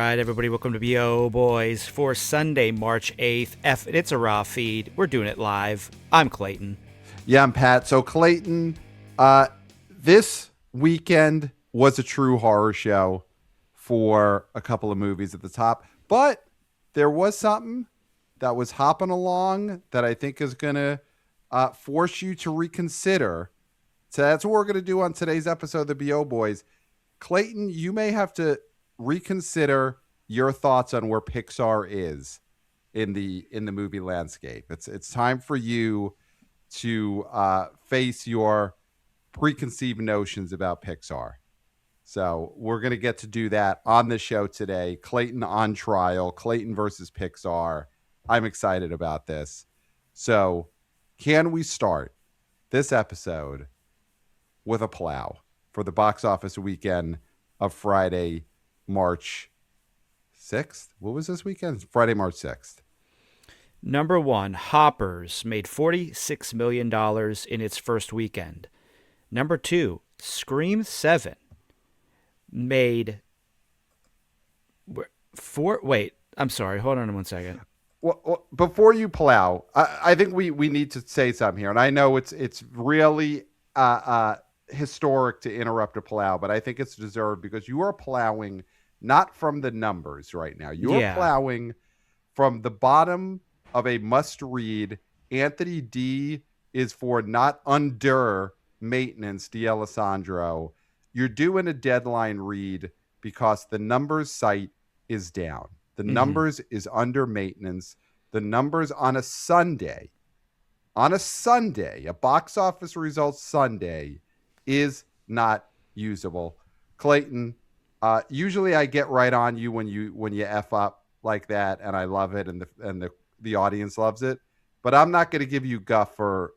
right, everybody, welcome to BO Boys for Sunday, March 8th. It's a raw feed. We're doing it live. I'm Clayton. Yeah, I'm Pat. So, Clayton, this weekend was a true horror show for a couple of movies at the top, but there was something that was hopping along that I think is going to force you to reconsider. So that's what we're going to do on today's episode of the BO Boys. Clayton, you may have to reconsider your thoughts on where Pixar is in the movie landscape. It's time for you to face your preconceived notions about Pixar. So we're going to get to do that on the show today. Clayton on trial, Clayton versus Pixar. I'm excited about this. So can we start this episode with a plow for the box office weekend of Friday, March 6th? What was this weekend? Friday, March 6th. Number one, Hoppers made $46 million in its first weekend. Number two, Scream 7 made I'm sorry. Hold on one second. Well, before you plow, I think we need to say something here. And I know it's really historic to interrupt a plow, but I think it's deserved because you are plowing not from the numbers right now. You're plowing from the bottom of a must-read. Anthony D is for not under maintenance, D'Alessandro. You're doing a deadline read because the numbers site is down. The numbers is under maintenance. The numbers on a Sunday, a box office results Sunday, is not usable. Clayton, usually I get right on you when you F up like that, and I love it, and the audience loves it. But I'm not going to give you guff for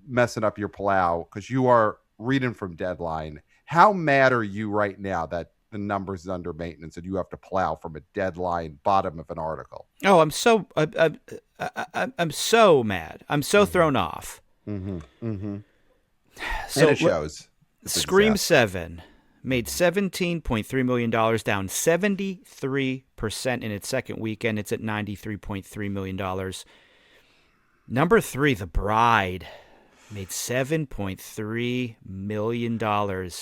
messing up your plow because you are reading from deadline. How mad are you right now that the numbers is under maintenance and you have to plow from a deadline bottom of an article? Oh, I'm so mad. I'm so thrown off. So and it shows. Scream 7 made $17.3 million, down 73% in its second weekend. It's at $93.3 million. Number 3, The Bride, made $7.3 million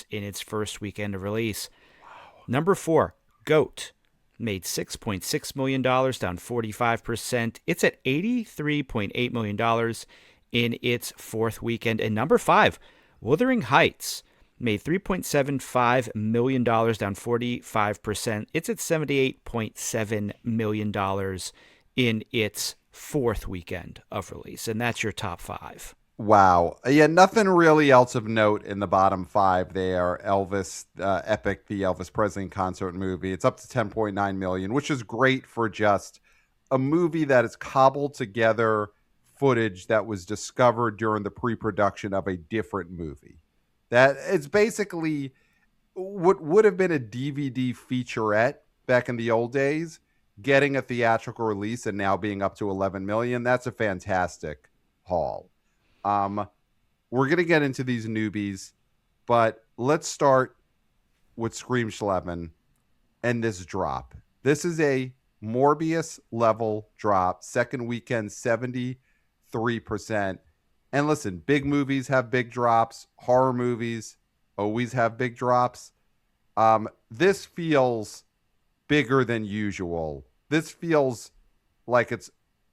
in its first weekend of release. Wow. Number 4, Goat, made $6.6 million, down 45%. It's at $83.8 million in its fourth weekend. And number 5, Wuthering Heights, made $3.75 million, down 45%. It's at $78.7 million in its fourth weekend of release. And that's your top 5. Wow. Yeah, nothing really else of note in the bottom 5 there. Elvis, Epic, the Elvis Presley concert movie. It's up to $10.9 million, which is great for just a movie that is cobbled together footage that was discovered during the pre-production of a different movie. That it's basically what would have been a DVD featurette back in the old days, getting a theatrical release and now being up to 11 million. That's a fantastic haul. We're going to get into these newbies, but let's start with Scream 11 and this drop. This is a Morbius level drop. Second weekend, 73%. And listen, big movies have big drops. Horror movies always have big drops. This feels bigger than usual. This feels like it's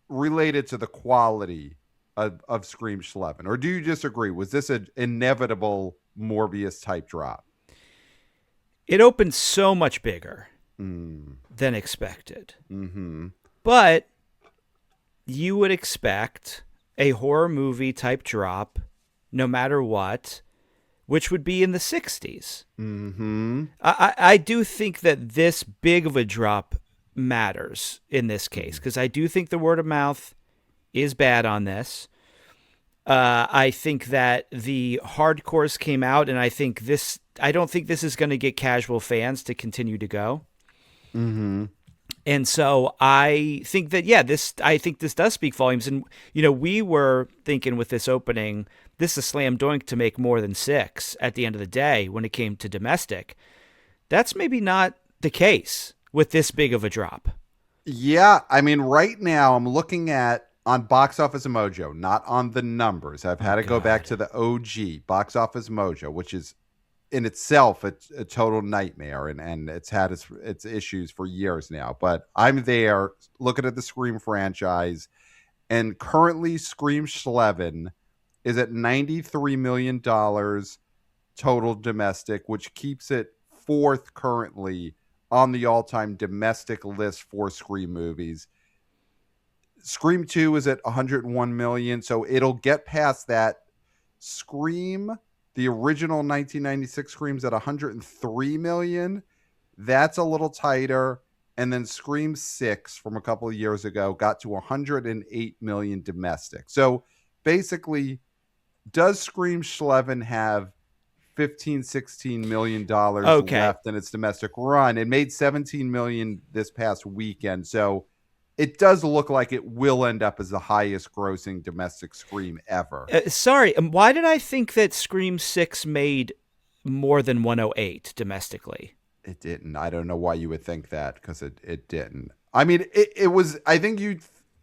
related to the quality of Scream 11. Or do you disagree? Was this an inevitable Morbius type drop? It opened so much bigger than expected. Mm-hmm. But you would expect a horror movie type drop no matter what, which would be in the 60s. Mm-hmm. I do think that this big of a drop matters in this case because I do think the word of mouth is bad on this. I think that the hardcores came out, and I don't think this is going to get casual fans to continue to go. Mm-hmm. And so I think that, I think this does speak volumes. And, we were thinking with this opening, this is a slam dunk to make more than 6 at the end of the day when it came to domestic. That's maybe not the case with this big of a drop. Yeah, I mean, right now I'm looking at on Box Office Mojo, not on the numbers. I've had Oh to go back God. to the OG Box Office Mojo, which is in itself a total nightmare, and it's had its issues for years now. But I'm there looking at the Scream franchise, and currently Scream 11 is at $93 million total domestic, which keeps it fourth currently on the all-time domestic list for Scream movies. Scream 2 is at 101 million, so it'll get past that. Scream, the original 1996 Scream's at 103 million. That's a little tighter. And then Scream 6 from a couple of years ago got to 108 million domestic. So basically, does Scream 11 have 15-16 million dollars Okay. left in its domestic run? It made 17 million this past weekend, so it does look like it will end up as the highest grossing domestic Scream ever. Sorry, why did I think that Scream 6 made more than 108 domestically? It didn't. I don't know why you would think that, because it didn't. I mean, it was, I think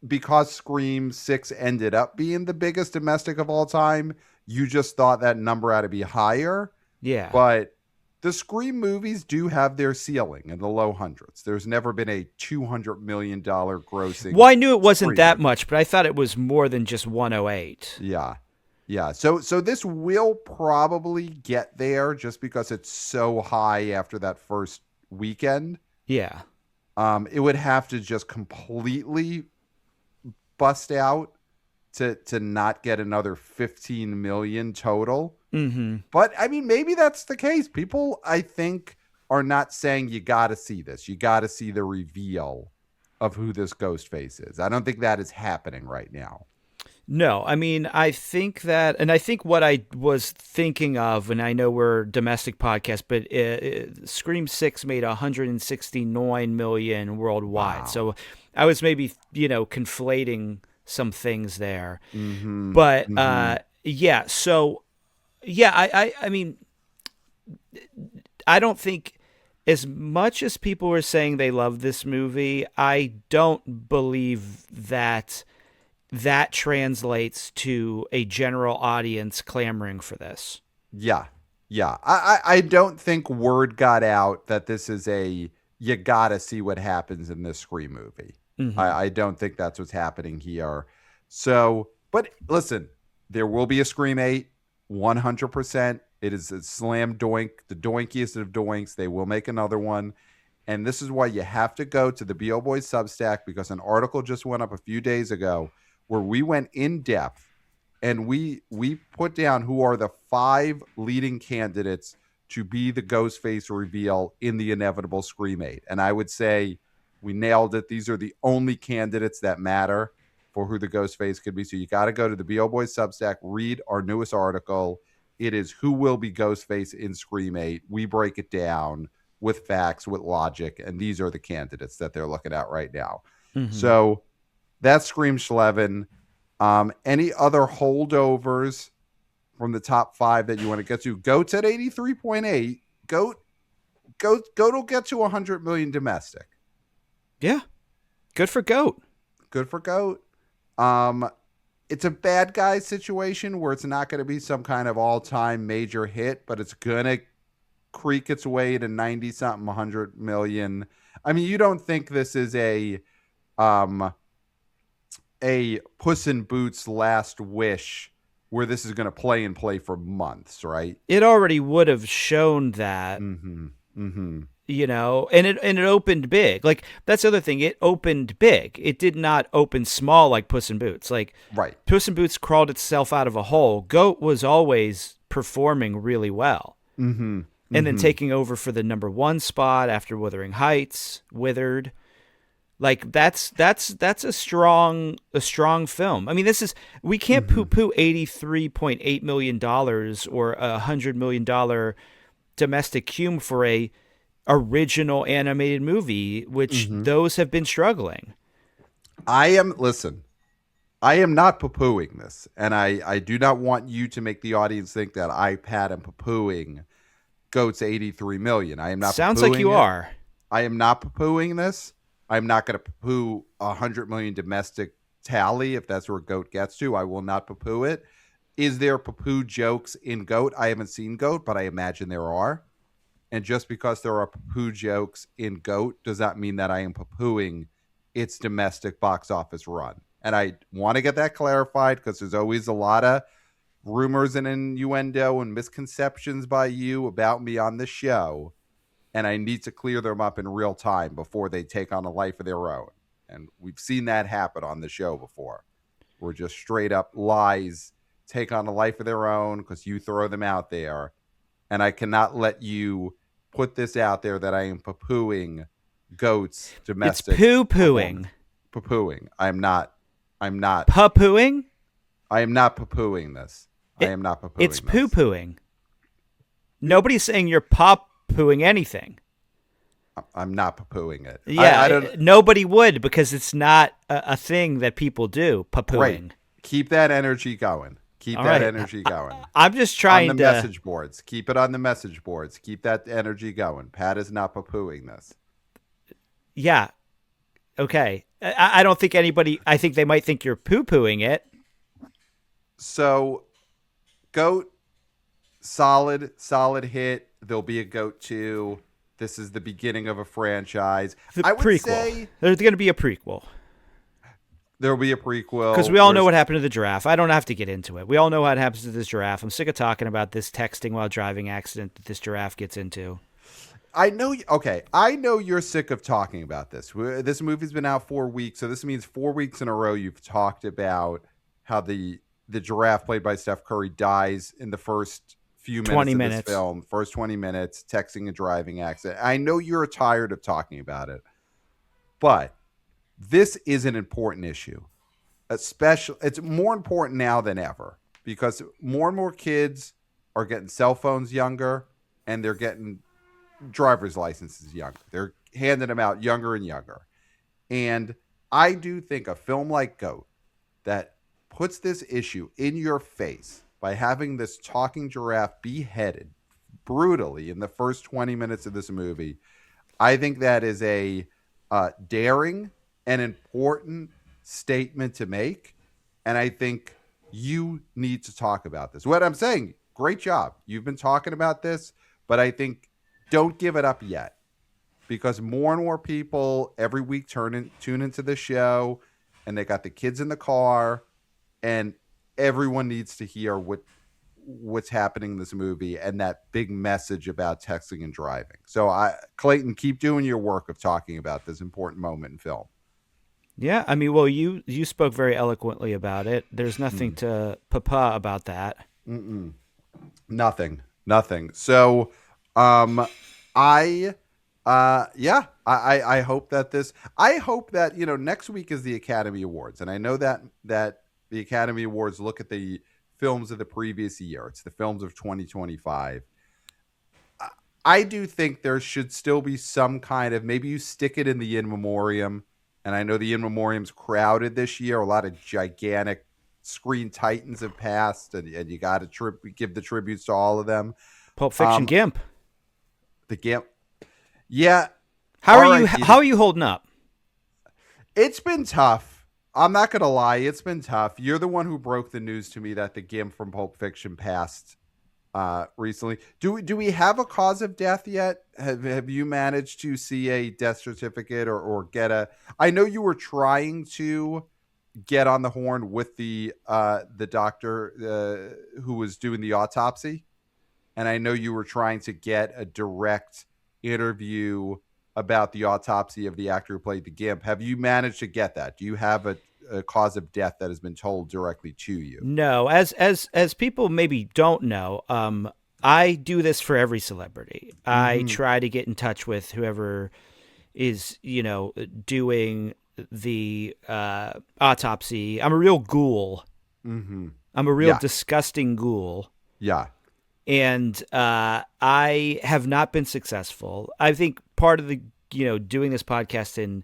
because Scream 6 ended up being the biggest domestic of all time, you just thought that number had to be higher. Yeah. But the Scream movies do have their ceiling in the low hundreds. There's never been a $200 million grossing. Well, I knew it wasn't Scream that movie. much, but I thought it was more than just 108. Yeah. Yeah. So this will probably get there just because it's so high after that first weekend. Yeah. It would have to just completely bust out to not get another 15 million total. Mm-hmm. But I mean, maybe that's the case. People, I think, are not saying you got to see this. You got to see the reveal of who this ghost face is. I don't think that is happening right now. No, I mean, I think that, and I think what I was thinking of, and I know we're a domestic podcast, but Scream 6 made 169 million worldwide. Wow. So I was maybe, conflating some things there. Mm-hmm. But Mm-hmm. yeah, so yeah, I mean, I don't think, as much as people were saying they love this movie, I don't believe that translates to a general audience clamoring for this. Yeah. Yeah. I don't think word got out that this is you got to see what happens in this Scream movie. Mm-hmm. I don't think that's what's happening here. So, but listen, there will be a Scream 8, 100%. It is a slam doink, the doinkiest of doinks. They will make another one. And this is why you have to go to the B.O. Boys Substack, because an article just went up a few days ago where we went in depth and we put down who are the 5 leading candidates to be the Ghostface reveal in the inevitable Scream 8. And I would say we nailed it. These are the only candidates that matter for who the Ghostface could be. So you got to go to the B.O. Boys Substack, read our newest article. It is who will be Ghostface in Scream 8. We break it down with facts, with logic, and these are the candidates that they're looking at right now. Mm-hmm. So that's Scream 11. Any other holdovers from the top 5 that you want to get to? Goat's at 83.8. Goat will get to 100 million domestic. Yeah. Good for Goat. Good for Goat. It's a bad guy situation where it's not going to be some kind of all-time major hit, but it's going to creak its way to 90-something, 100 million. I mean, you don't think this is a Puss in Boots Last Wish where this is going to play for months, right? It already would have shown that. Mm-hmm. Mm-hmm. And it opened big. Like, that's the other thing. It opened big. It did not open small like Puss in Boots. Like, Right. Puss in Boots crawled itself out of a hole. Goat was always performing really well. Mm-hmm. And then taking over for the number 1 spot after Wuthering Heights, Withered. Like, that's a strong film. I mean, we can't poo-poo $83.8 million or $100 million domestic cum for a original animated movie, which those have been struggling. I am not poo-pooing this, and I do not want you to make the audience think that I am poo-pooing Goat's 83 million. I am not. Sounds like you are. I am not poo-pooing this. I'm not going to poo 100 million domestic tally if that's where GOAT gets to. I will not poo-poo it. Is there poo-poo jokes in GOAT? I haven't seen GOAT, but I imagine there are. And just because there are poo jokes in GOAT does not mean that I am poo-pooing its domestic box office run. And I want to get that clarified because there's always a lot of rumors and innuendo and misconceptions by you about me on the show. And I need to clear them up in real time before they take on a life of their own. And we've seen that happen on the show before. Where just straight up lies take on a life of their own because you throw them out there. And I cannot let you put this out there that I am poo-pooing GOAT's domestic. It's poo-pooing. Poo-pooing. I'm not. Poo-pooing? I am not poo-pooing this. I am not poo-pooing It's poo-pooing. Nobody's saying you're poo-pooing anything. I'm not poo-pooing it. Yeah, I don't. Nobody would because it's not a thing that people do, poo-pooing. Right. Keep that energy going. Keep that energy going. I'm just trying on the message boards. Keep it on the message boards. Keep that energy going. Pat is not poo-pooing this. Yeah. Okay. I don't think anybody. I think they might think you're poo-pooing it. So, GOAT, solid hit. There'll be a GOAT 2. This is the beginning of a franchise. I would say there's going to be a prequel. There'll be a prequel. Because we all know what happened to the giraffe. I don't have to get into it. We all know what happens to this giraffe. I'm sick of talking about this texting while driving accident that this giraffe gets into. I know. Okay, I know you're sick of talking about this. This movie's been out 4 weeks, so this means 4 weeks in a row you've talked about how the giraffe played by Steph Curry dies in the first few minutes of this film. First 20 minutes, texting and driving accident. I know you're tired of talking about it, but this is an important issue. It's more important now than ever because more and more kids are getting cell phones younger and they're getting driver's licenses younger. They're handing them out younger and younger. And I do think a film like GOAT that puts this issue in your face by having this talking giraffe beheaded brutally in the first 20 minutes of this movie, I think that is a daring and important statement to make. And I think you need to talk about this. What I'm saying, great job. You've been talking about this, but I think don't give it up yet because more and more people every week tune into the show and they got the kids in the car and everyone needs to hear what's happening in this movie and that big message about texting and driving. So Clayton, keep doing your work of talking about this important moment in film. Yeah, I mean, well, you spoke very eloquently about it. There's nothing to papa about that. Nothing. So, I hope that next week is the Academy Awards, and I know that the Academy Awards look at the films of the previous year. It's the films of 2025. I do think there should still be some kind of, maybe you stick it in the in memoriam. And I know the in memoriam's crowded this year. A lot of gigantic screen titans have passed, and you got to give the tributes to all of them. Pulp Fiction, Gimp. The Gimp. Yeah. How are you holding up? It's been tough. I'm not going to lie. It's been tough. You're the one who broke the news to me that the Gimp from Pulp Fiction passed recently. Do we have a cause of death yet? Have you managed to see a death certificate or get a? I know you were trying to get on the horn with the doctor who was doing the autopsy, and I know you were trying to get a direct interview about the autopsy of the actor who played the Gimp. Have you managed to get that? Do you have a cause of death that has been told directly to you? No, as people maybe don't know, I do this for every celebrity. I try to get in touch with whoever is, doing the autopsy. I'm a real ghoul. I'm a real disgusting ghoul. Yeah. And I have not been successful. I think part of the, doing this podcast and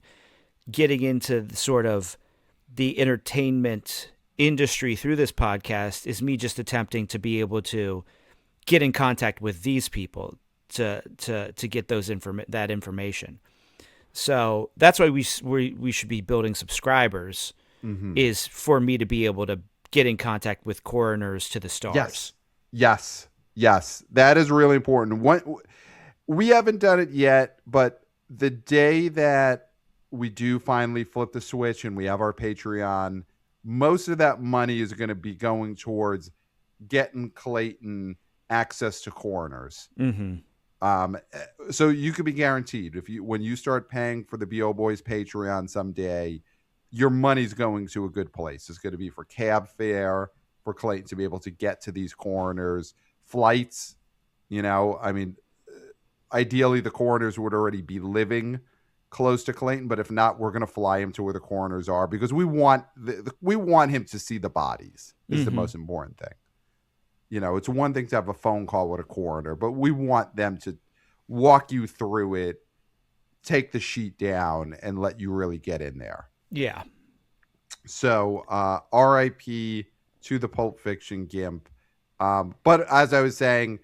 getting into sort of the entertainment industry through this podcast is me just attempting to be able to get in contact with these people to get that information. So that's why we should be building subscribers, is for me to be able to get in contact with coroners to the stars. Yes. That is really important. We haven't done it yet, but the day that we do finally flip the switch and we have our Patreon, most of that money is going to be going towards getting Clayton access to coroners. So you could be guaranteed when you start paying for the BO Boys Patreon someday, your money's going to a good place. It's going to be for cab fare for Clayton to be able to get to these coroners, flights. I mean, ideally the coroners would already be living close to Clayton, but if not, we're going to fly him to where the coroners are because we want him to see the bodies. Is the most important thing. It's one thing to have a phone call with a coroner, but we want them to walk you through it, take the sheet down, and let you really get in there. Yeah. So, R.I.P. to the Pulp Fiction Gimp. But as I was saying,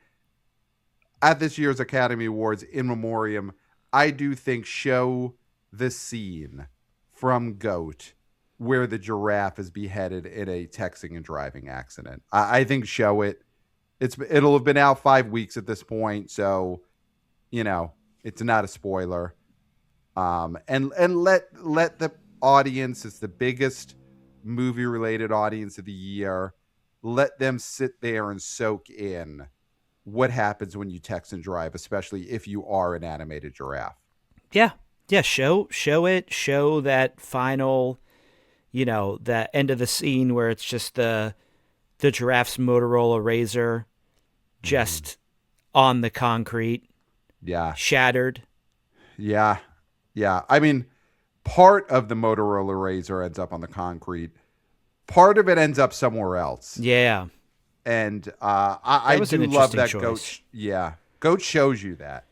at this year's Academy Awards, in memoriam, I do think show the scene from GOAT where the giraffe is beheaded in a texting and driving accident. I think show it. It'll have been out 5 weeks at this point, so it's not a spoiler. And let the audience, it's the biggest movie related audience of the year, let them sit there and soak in what happens when you text and drive, especially if you are an animated giraffe. Yeah. Show it. Show that final, that end of the scene where it's just the giraffe's Motorola Razr just on the concrete. Yeah. Shattered. Yeah. I mean, part of the Motorola Razr ends up on the concrete. Part of it ends up somewhere else. Yeah. And I do love that choice. Goat. Yeah. Goat shows you that.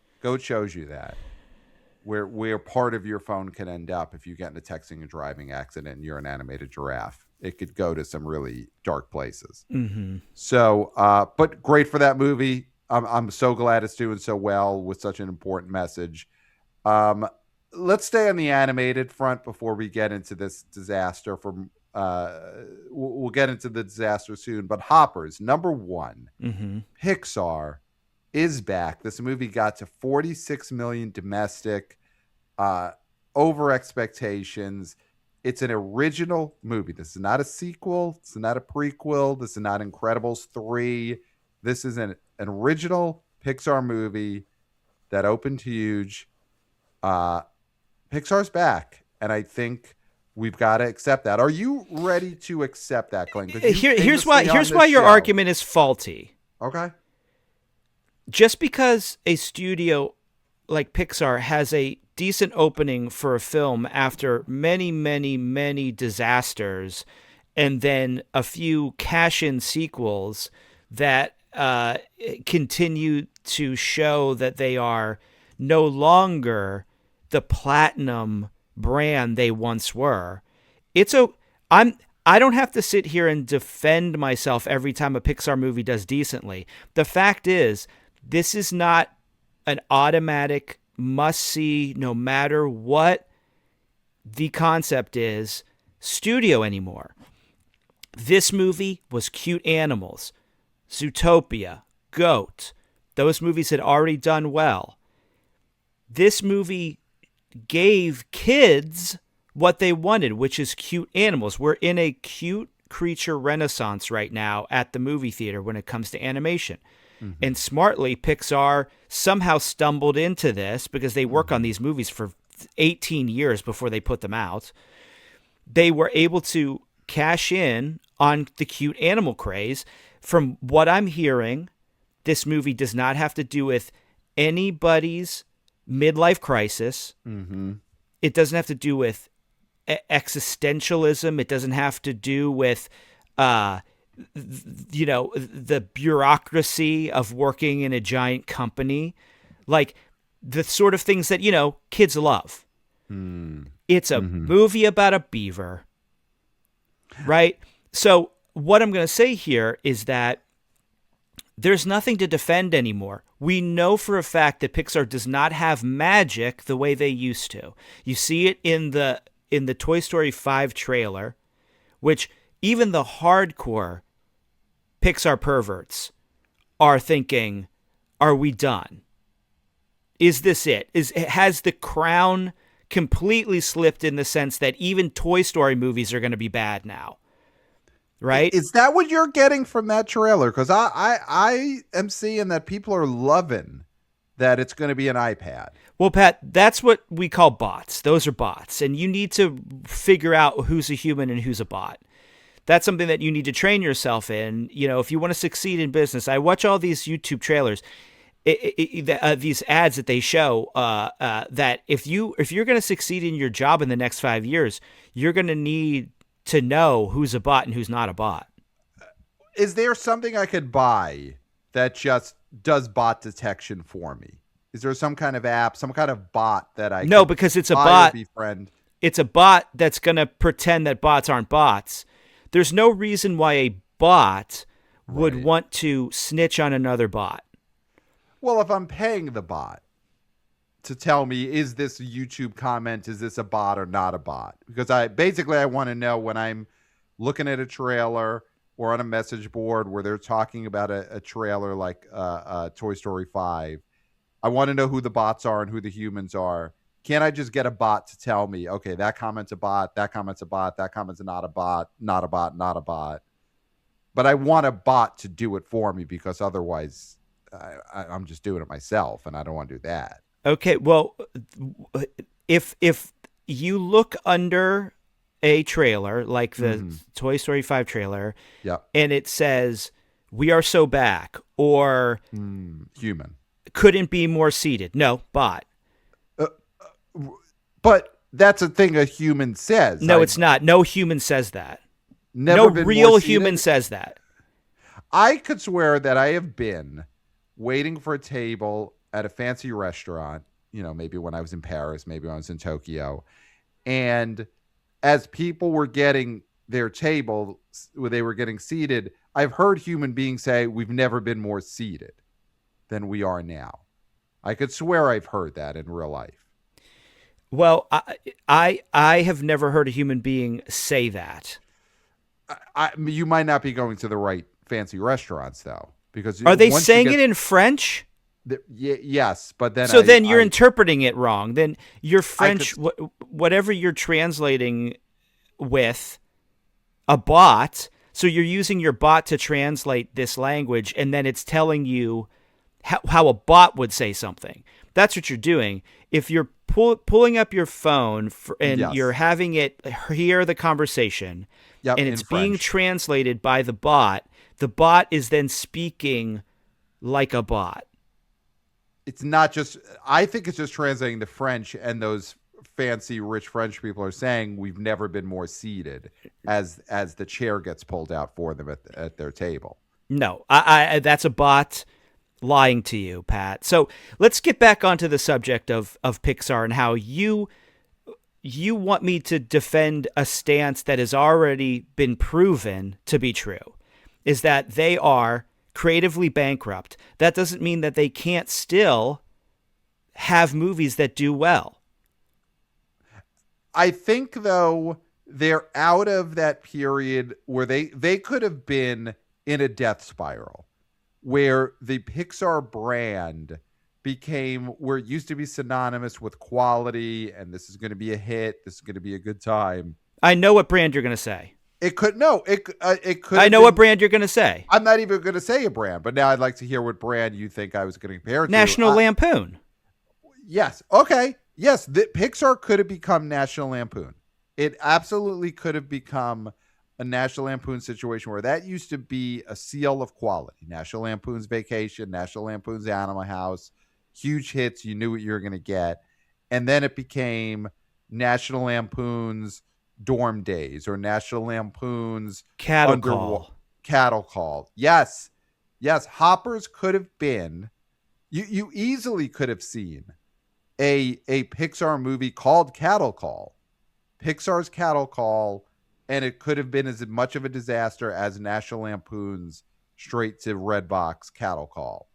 Where part of your phone can end up if you get in a texting and driving accident and you're an animated giraffe. It could go to some really dark places. So, but great for that movie. I'm so glad it's doing so well with such an important message. Let's stay on the animated front before we get into this disaster. We'll get into the disaster soon. But Hoppers, number one, Pixar is back. This movie got to 46 million domestic, over expectations. It's an original movie. This is not a sequel. This is not a prequel. This is not Incredibles 3. This is an original Pixar movie that opened huge. Pixar's back, and I think we've got to accept that. Are you ready to accept that, Glenn? Here's why your argument is faulty. Okay. Just because a studio like Pixar has a decent opening for a film after many, many, many disasters and then a few cash-in sequels that continue to show that they are no longer the platinum brand they once were. I don't have to sit here and defend myself every time a Pixar movie does decently. The fact is, this is not an automatic must-see, no matter what the concept is, studio anymore. This movie was Cute Animals, Zootopia, Goat. Those movies had already done well. This movie gave kids what they wanted, which is cute animals. We're in a cute creature renaissance right now at the movie theater when it comes to animation. And smartly, Pixar somehow stumbled into this because they work on these movies for 18 years before they put them out. They were able to cash in on the cute animal craze. From what I'm hearing, this movie does not have to do with anybody's midlife crisis. It doesn't have to do with existentialism. It doesn't have to do with the bureaucracy of working in a giant company, like the sort of things that kids love. It's a movie about a beaver, right? So what I'm going to say here is that there's nothing to defend anymore. we know for a fact that Pixar does not have magic the way they used to. You see it in the Toy Story 5 trailer, which even the hardcore Pixar perverts are thinking, are we done? Is this it? Has the crown completely slipped in the sense that even Toy Story movies are going to be bad now? Right? Is that what you're getting from that trailer? Because I am seeing that people are loving that it's going to be an iPad. Well, Pat, that's what we call bots. Those are bots. And you need to figure out who's a human and who's a bot. That's something that you need to train yourself in. You know, if you want to succeed in business, I watch all these YouTube trailers, these ads that they show that if you're going to succeed in your job in the next 5 years, you're going to need to know who's a bot and who's not a bot. Is there something I could buy that just does bot detection for me? Is there some kind of app, some kind of bot that I No, because it's a bot. Befriend? It's a bot that's going to pretend that bots aren't bots. There's no reason why a bot would want to snitch on another bot. Well, if I'm paying the bot to tell me, is this YouTube comment, is this a bot or not a bot? Because I want to know when I'm looking at a trailer or on a message board where they're talking about a trailer like Toy Story 5. I want to know who the bots are and who the humans are. Can't I just get a bot to tell me, okay, that comment's a bot, that comment's a bot, that comment's not a bot, not a bot, not a bot. But I want a bot to do it for me because otherwise I'm just doing it myself, and I don't want to do that. Okay, well, if you look under a trailer like the Toy Story 5 trailer, and it says, "We are so back," or human. Couldn't be more seated. No, bot. But that's a thing a human says. No, it's not. No human says that. No real human says that. I could swear that I have been waiting for a table at a fancy restaurant, you know, maybe when I was in Paris, maybe when I was in Tokyo. And as people were getting their table, where they were getting seated, I've heard human beings say, we've never been more seated than we are now. I could swear I've heard that in real life. Well, I have never heard a human being say that. You might not be going to the right fancy restaurants, though, because are they saying it in French? Yes, but then then you're interpreting it wrong. Then your French, whatever you're translating with a bot, so you're using your bot to translate this language, and then it's telling you how a bot would say something. That's what you're doing. If you're pulling up your phone and you're having it hear the conversation, and it's being translated by the bot is then speaking like a bot. It's not just, I think it's just translating the French, and those fancy rich French people are saying we've never been more seated as the chair gets pulled out for them at their table. No, I that's a bot lying to you, Pat. So let's get back onto the subject of Pixar and how you want me to defend a stance that has already been proven to be true, is that they are creatively bankrupt. That doesn't mean that they can't still have movies that do well. I think, though, they're out of that period where they could have been in a death spiral, where the Pixar brand became where it used to be synonymous with quality, and this is going to be a hit, this is going to be a good time. I know what brand you're going to say. It could. I know what brand you're going to say. I'm not even going to say a brand, but now I'd like to hear what brand you think I was going to compare it to. National Lampoon. Yes. Okay. Yes. The Pixar could have become National Lampoon. It absolutely could have become a National Lampoon situation where that used to be a seal of quality. National Lampoon's Vacation, National Lampoon's Animal House, huge hits. You knew what you were going to get. And then it became National Lampoon's Dorm Days or National Lampoon's Cattle Call. Yes. Hoppers could have been, you easily could have seen a Pixar movie called Cattle Call, Pixar's Cattle Call, and it could have been as much of a disaster as National Lampoon's straight to red box Cattle Call.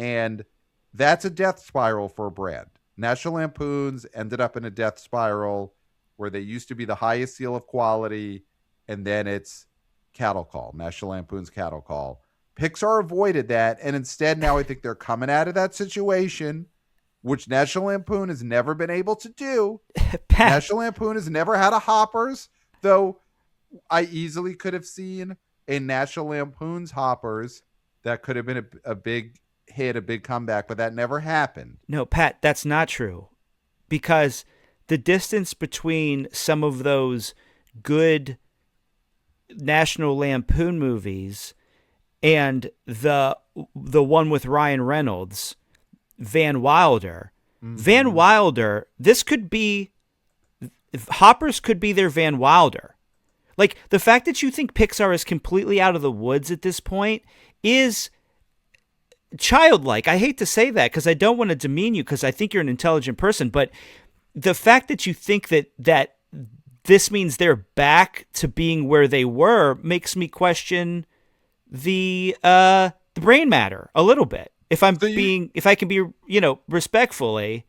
And that's a death spiral for a brand. National Lampoons ended up in a death spiral where they used to be the highest seal of quality, and then it's Cattle Call, National Lampoon's Cattle Call. Pixar avoided that, and instead now I think they're coming out of that situation, which National Lampoon has never been able to do. National Lampoon has never had a Hoppers, though I easily could have seen a National Lampoon's Hoppers that could have been a big hit, a big comeback, but that never happened. No, Pat, that's not true. Because the distance between some of those good National Lampoon movies and the one with Ryan Reynolds, Van Wilder. Mm-hmm. Van Wilder, this could be, Hoppers could be their Van Wilder. Like, the fact that you think Pixar is completely out of the woods at this point is childlike. I hate to say that because I don't want to demean you because I think you're an intelligent person, but the fact that you think that this means they're back to being where they were makes me question the brain matter a little bit. If I can be, respectfully,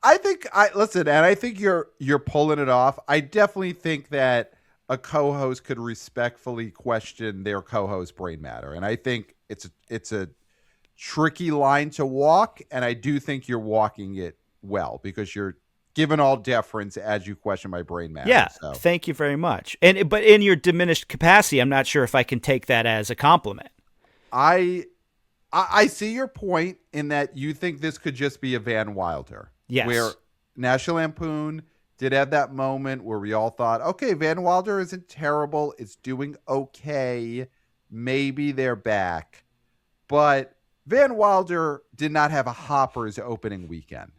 I think I think you're pulling it off. I definitely think that a co-host could respectfully question their co-host brain matter, and I think it's a tricky line to walk, and I do think you're walking it well because you're given all deference as you question my brain matter. Yeah, so. Thank you very much. But in your diminished capacity, I'm not sure if I can take that as a compliment. I see your point in that you think this could just be a Van Wilder. Yes. Where National Lampoon did have that moment where we all thought, okay, Van Wilder isn't terrible. It's doing okay. Maybe they're back. But Van Wilder did not have a Hoppers opening weekend.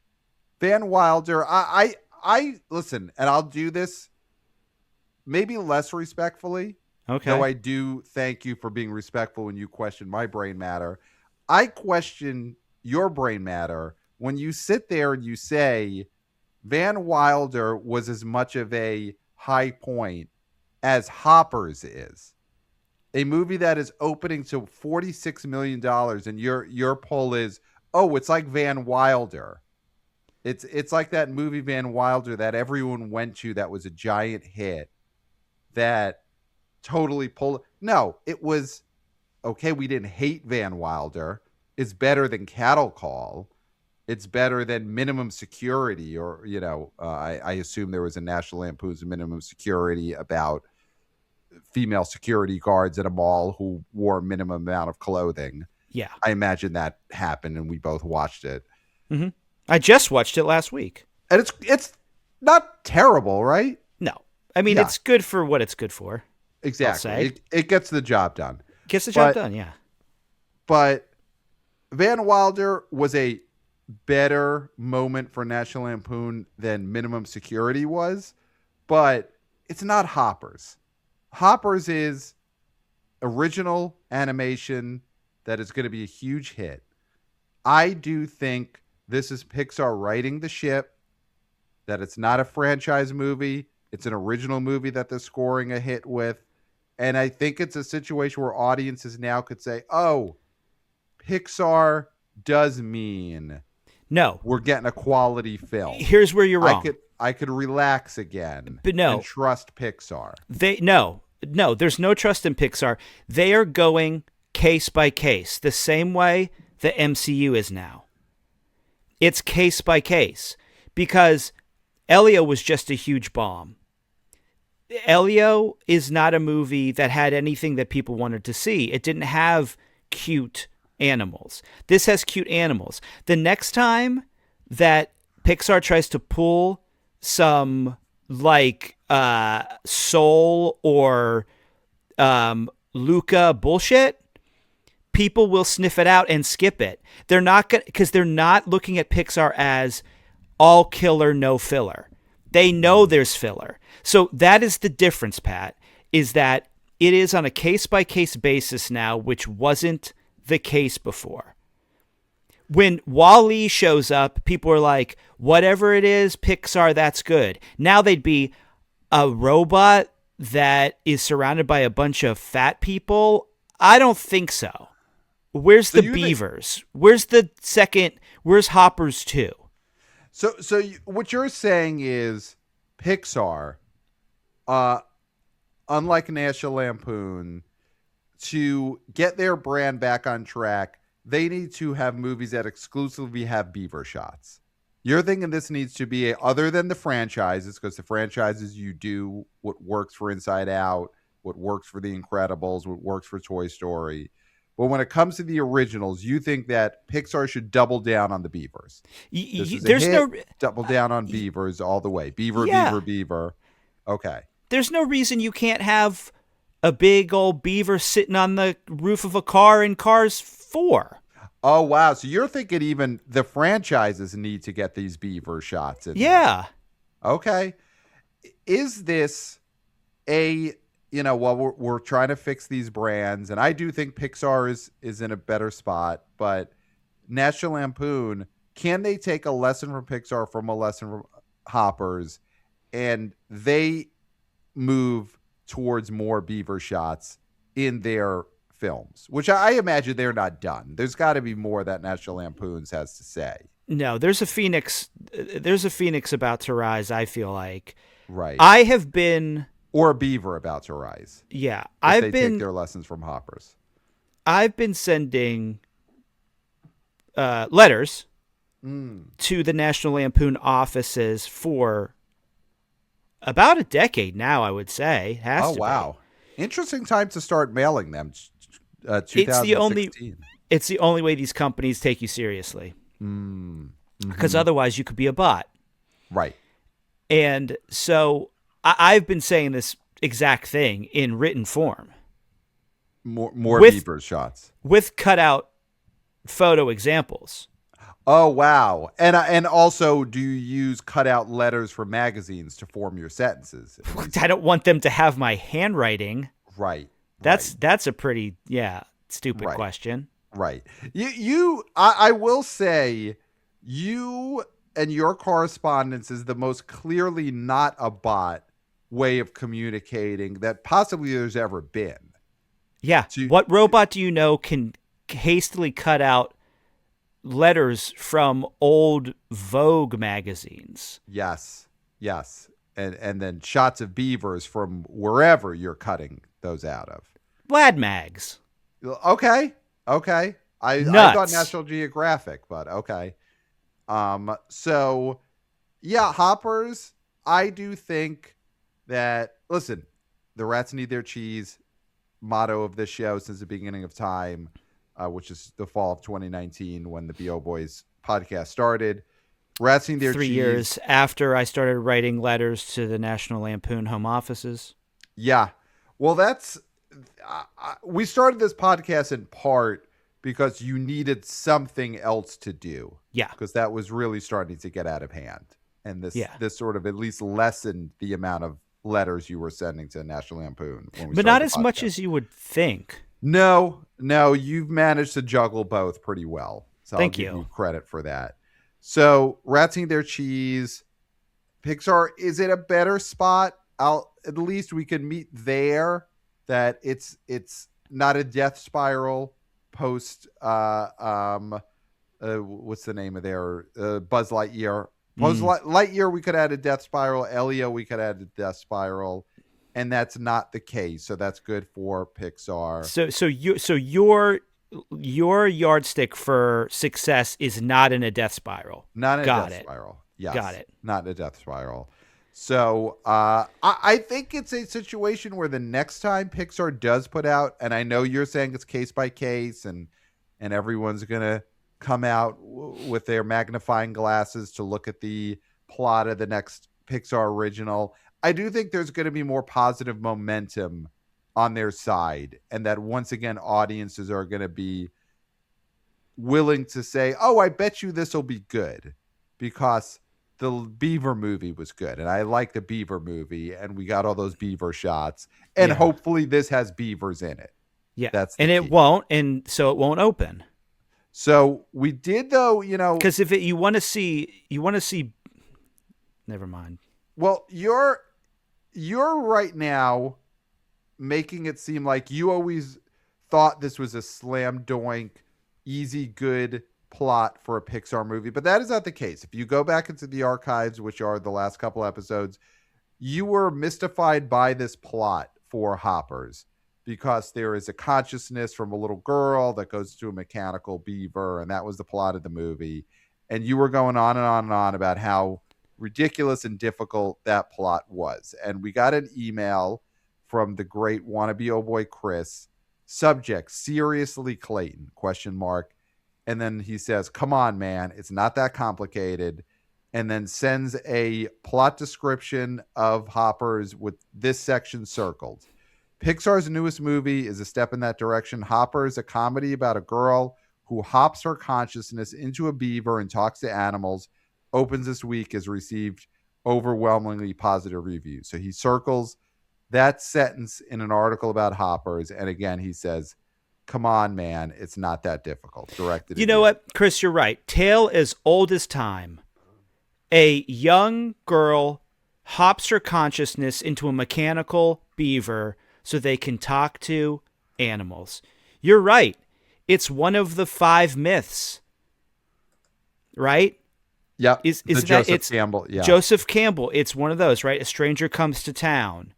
Van Wilder, I listen, and I'll do this maybe less respectfully. Okay. Though I do thank you for being respectful when you question my brain matter. I question your brain matter when you sit there and you say Van Wilder was as much of a high point as Hoppers is. A movie that is opening to $46 million, and your poll is, oh, it's like Van Wilder. It's like that movie Van Wilder that everyone went to that was a giant hit that totally pulled. No, it was, okay, we didn't hate Van Wilder. It's better than Cattle Call. It's better than Minimum Security, or, I assume there was a National Lampoon's Minimum Security about female security guards at a mall who wore a minimum amount of clothing. Yeah. I imagine that happened and we both watched it. Mm-hmm. I just watched it last week. And it's not terrible, right? No. I mean, It's good for what it's good for. Exactly. It gets the job done. Gets the job done, yeah. But Van Wilder was a better moment for National Lampoon than Minimum Security was, but it's not Hoppers. Hoppers is original animation that is going to be a huge hit. I do think this is Pixar righting the ship, that it's not a franchise movie. It's an original movie that they're scoring a hit with. And I think it's a situation where audiences now could say, oh, Pixar does mean no, we're getting a quality film. Here's where you're wrong. I could relax again, but no, and trust Pixar. No, there's no trust in Pixar. They are going case by case, the same way the MCU is now. It's case by case because Elio was just a huge bomb. Elio is not a movie that had anything that people wanted to see. It didn't have cute animals. This has cute animals. The next time that Pixar tries to pull some like Soul or Luca bullshit, people will sniff it out and skip it. They're not going because they're not looking at Pixar as all killer, no filler. They know there's filler. So that is the difference, Pat, is that it is on a case-by-case basis now, which wasn't the case before. When Wall-E shows up, people are like, whatever it is, Pixar, that's good. Now they'd be a robot that is surrounded by a bunch of fat people. I don't think so. Where's So the you think beavers? Where's the second? Where's Hoppers 2? what you're saying is Pixar, uh, unlike National Lampoon, to get their brand back on track, they need to have movies that exclusively have beaver shots. You're thinking this needs to be other than the franchises, because the franchises you do what works for Inside Out, what works for The Incredibles, what works for Toy Story. But when it comes to the originals, you think that Pixar should double down on the beavers. This is a There's hit. no. Double down on beavers all the way. Beaver, Yeah. beaver, beaver. Okay. There's no reason you can't have a big old beaver sitting on the roof of a car in Cars 4. Oh, wow. So you're thinking even the franchises need to get these beaver shots in there. Yeah. Okay. Is this well, we're trying to fix these brands, and I do think Pixar is in a better spot, but National Lampoon, can they take a lesson from Pixar, from a lesson from Hoppers, and they move towards more beaver shots in their films, which I imagine they're not done. There's got to be more that National Lampoon's has to say. No, there's a phoenix about to rise, I feel like. Right. I have been Or a beaver about to rise. Yeah, If they take their lessons from Hoppers. I've been sending letters to the National Lampoon offices for about a decade now, I would say. Has to wow. Interesting time to start mailing them. It's 2016. it's the only way these companies take you seriously. Because otherwise you could be a bot. Right. And so I've been saying this exact thing in written form. More With- beaver shots. With cutout photo examples. Oh, wow. And also, do you use cutout letters from magazines to form your sentences? I don't want them to have my handwriting. Right. That's a pretty stupid Right. question. Right. I will say, you and your correspondence is the most clearly not a bot way of communicating that possibly there's ever been. Yeah. What robot do you know can hastily cut out letters from old Vogue magazines? Yes. And then shots of beavers from wherever you're cutting those out of. Lad mags. Okay. I thought National Geographic, but okay. So yeah, Hoppers, I do think that, listen, the rats need their cheese, motto of this show since the beginning of time, which is the fall of 2019 when the BO Boys podcast started. Rats need their 3 cheese. years after I started writing letters to the National Lampoon home offices. Yeah. Well, we started this podcast in part because you needed something else to do. Yeah. Because that was really starting to get out of hand. And this sort of at least lessened the amount of letters you were sending to National Lampoon. But not as much as you would think. No, you've managed to juggle both pretty well. So Thank I'll give you. you credit for that. So rats need their cheese. Pixar is in a better spot. At least we can meet there that it's not a death spiral post what's the name of their Buzz Lightyear. Lightyear, we could add a death spiral. Elio, we could add a death spiral, and that's not the case. So that's good for Pixar. So your yardstick for success is not in a death spiral. Not in a death spiral. Yes, got it. Not in a death spiral. So I think it's a situation where the next time Pixar does put out, and I know you're saying it's case by case, and everyone's gonna come out with their magnifying glasses to look at the plot of the next Pixar original. I do think there's going to be more positive momentum on their side, and that once again audiences are going to be willing to say, oh, I bet you this will be good because the Beaver movie was good, and I like the Beaver movie, and we got all those beaver shots, and hopefully this has beavers in it. Yeah, that's and it key. won't, and so it won't open. So we did, though, because if you want to see, never mind. Well, you're right now making it seem like you always thought this was a slam dunk easy, good plot for a Pixar movie, but that is not the case. If you go back into the archives, which are the last couple episodes, you were mystified by this plot for Hoppers because there is a consciousness from a little girl that goes to a mechanical beaver, and that was the plot of the movie. And you were going on and on and on about how ridiculous and difficult that plot was. And we got an email from the great wannabe oh boy Chris. Subject: seriously, Clayton? Question mark. And then he says, "Come on, man, it's not that complicated." And then sends a plot description of Hoppers with this section circled. Pixar's newest movie is a step in that direction. Hoppers, a comedy about a girl who hops her consciousness into a beaver and talks to animals, opens this week, has received overwhelmingly positive reviews. So he circles that sentence in an article about Hoppers. And again, he says, "Come on, man, it's not that difficult." Directed. You know what, Chris, you're right. Tale as old as time. A young girl hops her consciousness into a mechanical beaver so they can talk to animals. You're right. It's one of the 5 myths, right? Yep. Is the that Joseph Campbell? Yeah. Joseph Campbell. It's one of those, right? A stranger comes to town.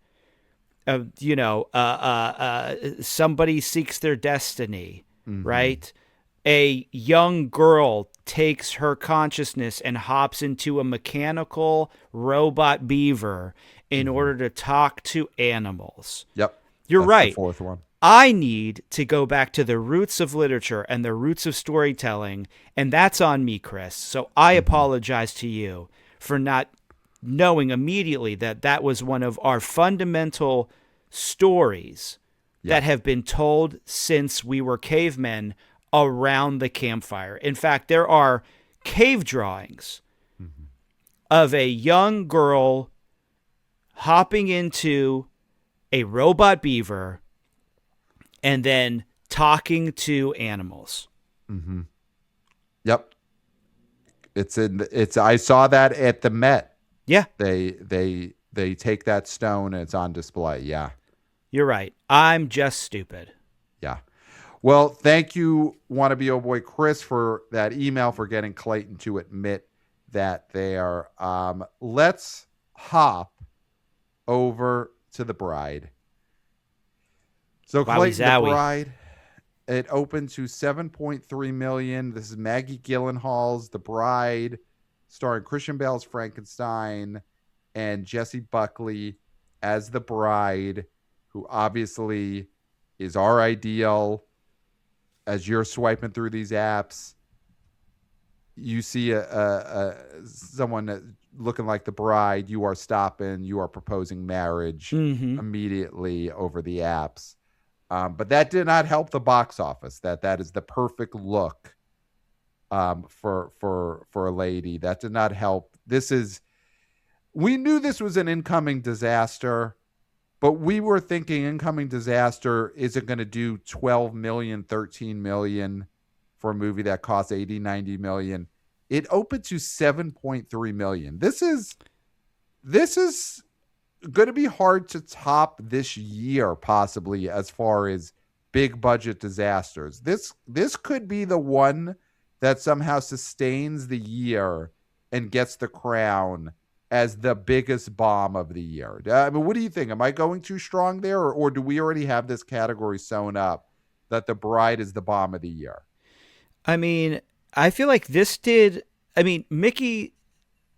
Somebody seeks their destiny, right? A young girl takes her consciousness and hops into a mechanical robot beaver in order to talk to animals. Yep. You're That's right. The 4th one. I need to go back to the roots of literature and the roots of storytelling, and that's on me, Chris. So I apologize to you for not knowing immediately that that was one of our fundamental stories that have been told since we were cavemen around the campfire. In fact, there are cave drawings of a young girl hopping into a robot beaver and then talking to animals. Yep. It's I saw that at the Met. Yeah. They take that stone and it's on display. Yeah. You're right. I'm just stupid. Yeah. Well, thank you, wannabe oh boy Chris, for that email, for getting Clayton to admit that there. Let's hop over to The Bride. So Clayton, The Bride, it opened to $7.3 million. This is Maggie Gyllenhaal's The Bride, starring Christian Bale's Frankenstein and Jessie Buckley as the bride, who obviously is our ideal. As you're swiping through these apps, you see someone looking like the bride. You are stopping. You are proposing marriage immediately over the apps. But that did not help the box office. That is the perfect look for a lady. That did not help. We knew this was an incoming disaster, but we were thinking incoming disaster isn't going to do 12 million, 13 million for a movie that costs 80, 90 million. It opened to 7.3 million. This is going to be hard to top this year, possibly, as far as big budget disasters. This could be the one that somehow sustains the year and gets the crown as the biggest bomb of the year. I mean, what do you think? Am I going too strong there, or do we already have this category sewn up that The Bride is the bomb of the year? I mean, I feel like this did. I mean, Mickey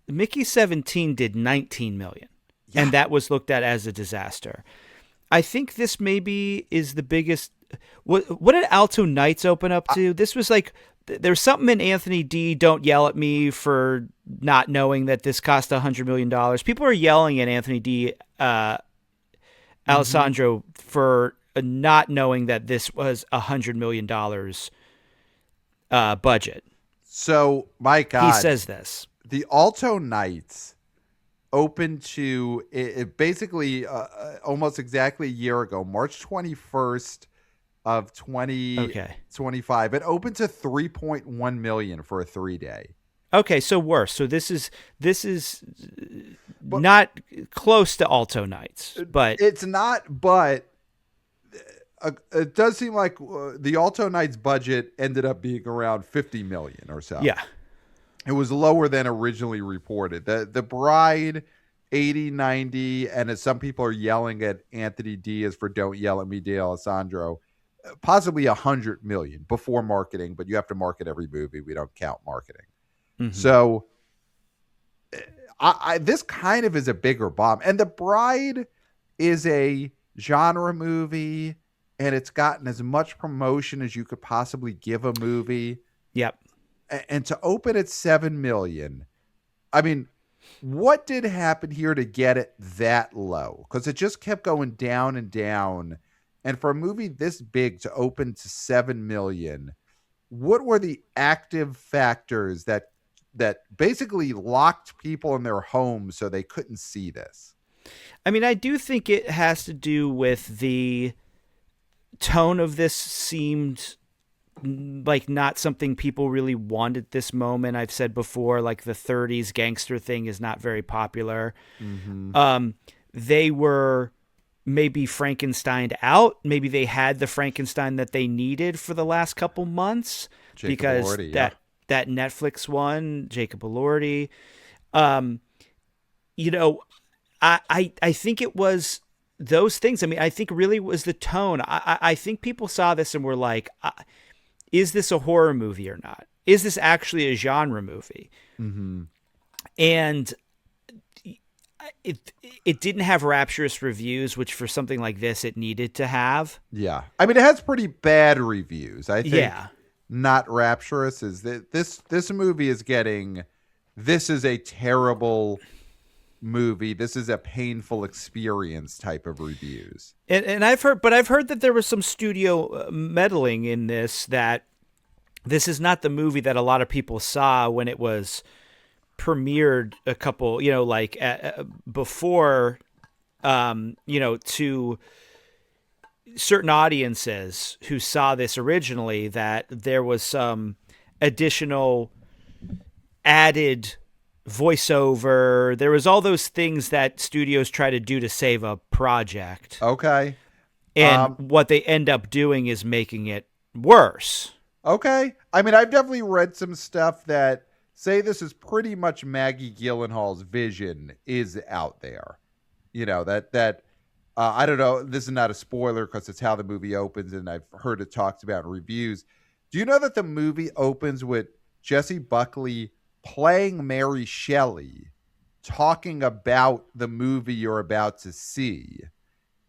17 did 19 million, and that was looked at as a disaster. I think this maybe is the biggest. What did Alto Nights open up to? This was like, there's something in Anthony D. Don't yell at me for not knowing that this cost $100 million. People are yelling at Anthony D. Alessandro for not knowing that this was $100 million budget. So, my God. He says this. The Alto Nights opened to it basically almost exactly a year ago, March 21st of 2025. It opened to 3.1 million for a 3-day. Okay, so worse. So this is not close to Alto Nights, but it's not. But It does seem like the Alto Knights budget ended up being around 50 million or so. Yeah. It was lower than originally reported. The Bride 80, 90, and as some people are yelling at Anthony Diaz for "Don't Yell at Me, D'Alessandro," possibly 100 million before marketing, but you have to market every movie. We don't count marketing. Mm-hmm. So this kind of is a bigger bomb. And The Bride is a genre movie, and it's gotten as much promotion as you could possibly give a movie. Yep. And to open at 7 million, I mean, what did happen here to get it that low? Because it just kept going down and down. And for a movie this big to open to 7 million, what were the active factors that basically locked people in their homes so they couldn't see this? I mean, I do think it has to do with the tone of this seemed like not something people really want at this moment. I've said before, like the 30s gangster thing is not very popular. Mm-hmm. They were maybe Frankensteined out. Maybe they had the Frankenstein that they needed for the last couple months because Elordi, that Netflix one, Jacob Elordi. I think it was those things. I mean, I think really was the tone. I think people saw this and were like, is this a horror movie or not? Is this actually a genre movie? Mm-hmm. And it didn't have rapturous reviews, which for something like this, it needed to have. Yeah. I mean, it has pretty bad reviews. I think Yeah. not rapturous is that this movie is getting, this is a terrible movie. This is a painful experience type of reviews. And I've heard that there was some studio meddling in this, that this is not the movie that a lot of people saw when it was premiered a couple, before, to certain audiences who saw this originally, that there was some additional added voiceover. There was all those things that studios try to do to save a project. Okay. And what they end up doing is making it worse. Okay. I mean, I've definitely read some stuff that say this is pretty much Maggie Gyllenhaal's vision is out there. That I don't know. This is not a spoiler because it's how the movie opens, and I've heard it talked about in reviews. Do you know that the movie opens with Jessie Buckley playing Mary Shelley, talking about the movie you're about to see,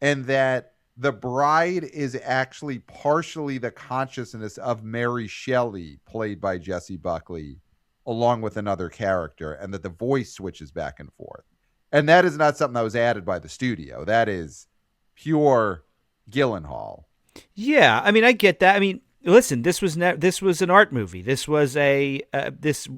and that The Bride is actually partially the consciousness of Mary Shelley, played by Jessie Buckley, along with another character, and that the voice switches back and forth. And that is not something that was added by the studio. That is pure Gyllenhaal. Yeah, I mean, I get that. I mean, listen, this was an art movie. This was a this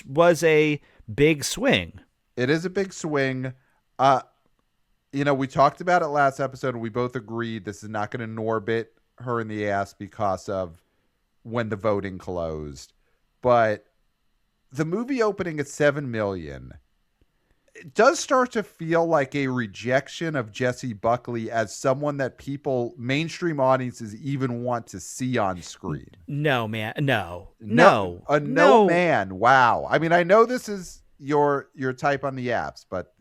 was a big swing. It is a big swing. We talked about it last episode, and we both agreed this is not going to Norbit her in the ass because of when the voting closed. But the movie opening at 7 million, it does start to feel like a rejection of Jessie Buckley as someone that mainstream audiences even want to see on screen. No, man. No. Man. Wow. I mean, I know this is your type on the apps, but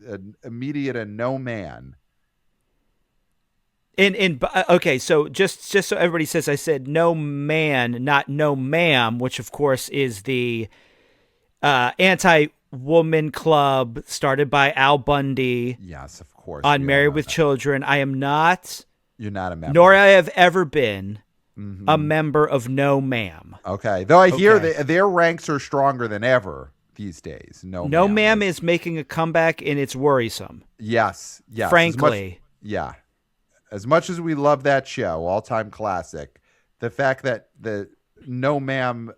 immediate a no man. Okay, so just so everybody says, I said no man, not no ma'am, which of course is the anti-woman club started by Al Bundy. Yes, of course. On Married with Children. I am not. You're not a member. Nor I have ever been a member of No Ma'am. Okay. Though I hear their ranks are stronger than ever these days. No Ma'am is making a comeback, and it's worrisome. Yes. Frankly. As much as we love that show, all-time classic, the fact that the No Ma'am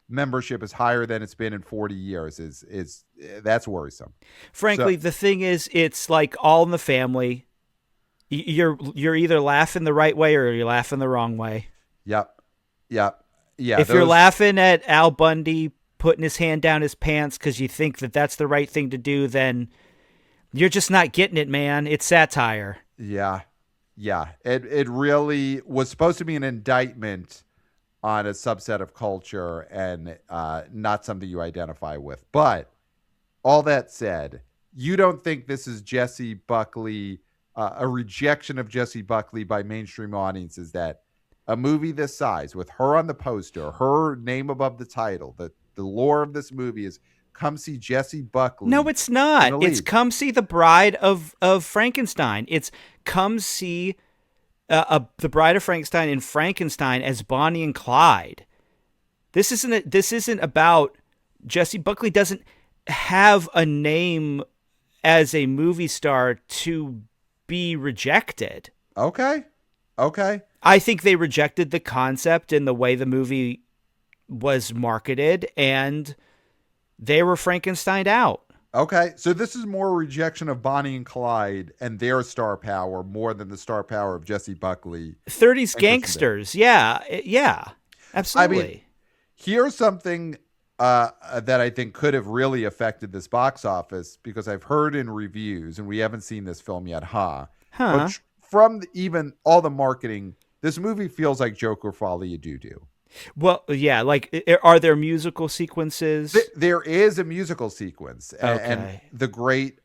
membership is higher than it's been in 40 years is that's worrisome. Frankly, the thing is, it's like All in the Family. You're either laughing the right way or you're laughing the wrong way. Yep. If you're laughing at Al Bundy putting his hand down his pants because you think that that's the right thing to do, then you're just not getting it, man. It's satire. Yeah. Yeah, it really was supposed to be an indictment on a subset of culture and not something you identify with. But all that said, you don't think this is Jessie Buckley, a rejection of Jessie Buckley by mainstream audiences, that a movie this size with her on the poster, her name above the title, the lore of this movie is come see Jessie No, Buckley it's in not. the It's lead. come see the Bride of Frankenstein. It's come see the Bride of Frankenstein and Frankenstein as Bonnie and Clyde. This isn't about Jessie Buckley doesn't have a name as a movie star to be rejected. Okay. Okay. I think they rejected the concept and the way the movie was marketed, and they were Frankenstein out. Okay, so this is more a rejection of Bonnie and Clyde and their star power more than the star power of Jessie Buckley 30s and Kristen Bell. gangsters. Yeah, I absolutely. mean, here's something that I think could have really affected this box office, because I've heard in reviews, and we haven't seen this film yet, but from even all the marketing, this movie feels like Joker Folly a Doo-Doo. Well, yeah, like, are there musical sequences? There is a musical sequence. And Okay. the great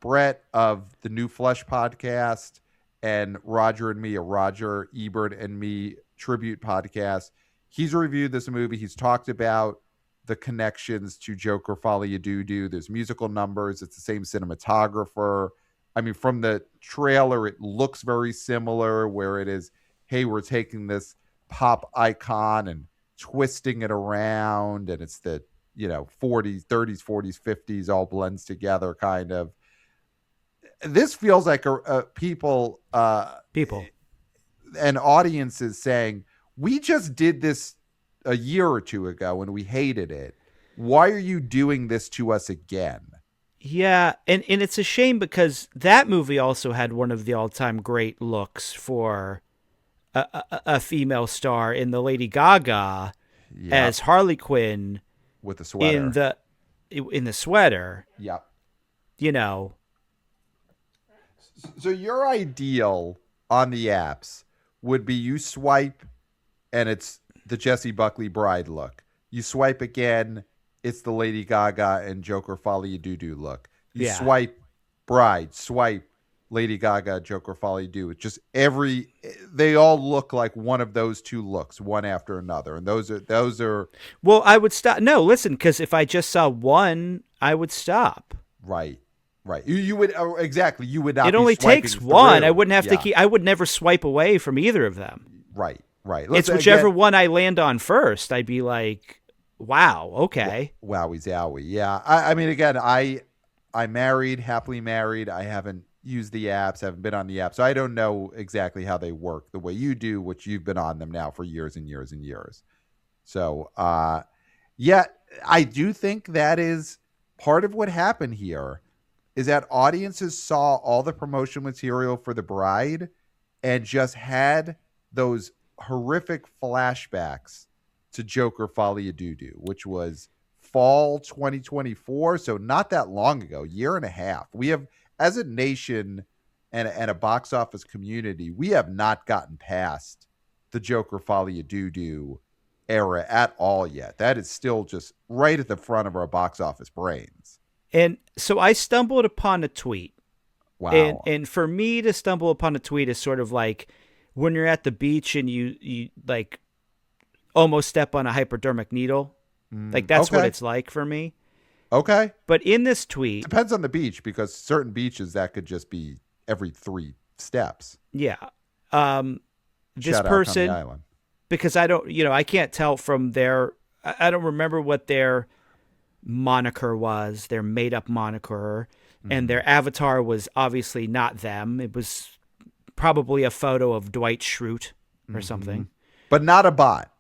Brett of the New Flesh podcast and Roger and Me, a Roger Ebert and Me tribute podcast, he's reviewed this movie. He's talked about the connections to Joker Folly a Doo-Doo. There's musical numbers. It's the same cinematographer. I mean, from the trailer, it looks very similar, where it is, hey, we're taking this pop icon and twisting it around, and it's the 40s, 30s, 40s, 50s all blends together, kind of. This feels like a people and audiences saying, we just did this a year or two ago and we hated it. Why are you doing this to us again? Yeah, and it's a shame, because that movie also had one of the all-time great looks for a female star in the Lady Gaga as Harley Quinn with the sweater. In the sweater. Yep. So your ideal on the apps would be, you swipe and it's the Jessie Buckley Bride look. You swipe again, it's the Lady Gaga and Joker Folly a Doo-Doo look. You swipe Bride, swipe Lady Gaga, Joker Folly Do. It's just they all look like one of those two looks, one after another. And those are. Well, I would stop. No, listen, because if I just saw one, I would stop. Right. You would, exactly. You would not. It only takes one. I wouldn't have to keep. I would never swipe away from either of them. Right. It's whichever one I land on first. I'd be like, wow, okay. Wowie zowie. Yeah. I mean, again, I'm married, happily married. I haven't used the apps, haven't been on the app, so I don't know exactly how they work the way you do, which you've been on them now for years and years and years. So, yeah, I do think that is part of what happened here, is that audiences saw all the promotion material for The Bride and just had those horrific flashbacks to Joker Folly a Doo-Doo, which was fall 2024, so not that long ago, year and a half. We have, as a nation and a box office community, we have not gotten past the Joker Folly a Doo-Doo era at all yet. That is still just right at the front of our box office brains. And so I stumbled upon a tweet. Wow. And for me to stumble upon a tweet is sort of like when you're at the beach and you like almost step on a hypodermic needle. Like, that's what it's like for me. Okay. But in this tweet... Depends on the beach, because certain beaches, that could just be every 3 steps. Yeah. This Shout person... out Coney Island. Because I don't... I can't tell from their... I don't remember what their moniker was, their made-up moniker. And their avatar was obviously not them. It was probably a photo of Dwight Schrute or something. But not a bot.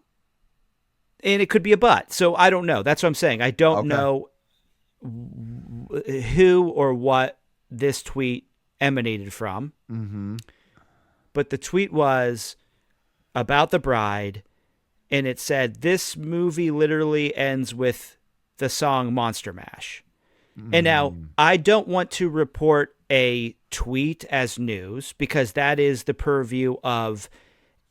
And it could be a bot. So I don't know. That's what I'm saying. I don't know who or what this tweet emanated from. But the tweet was about The Bride, and it said, this movie literally ends with the song Monster Mash. And now, I don't want to report a tweet as news because that is the purview of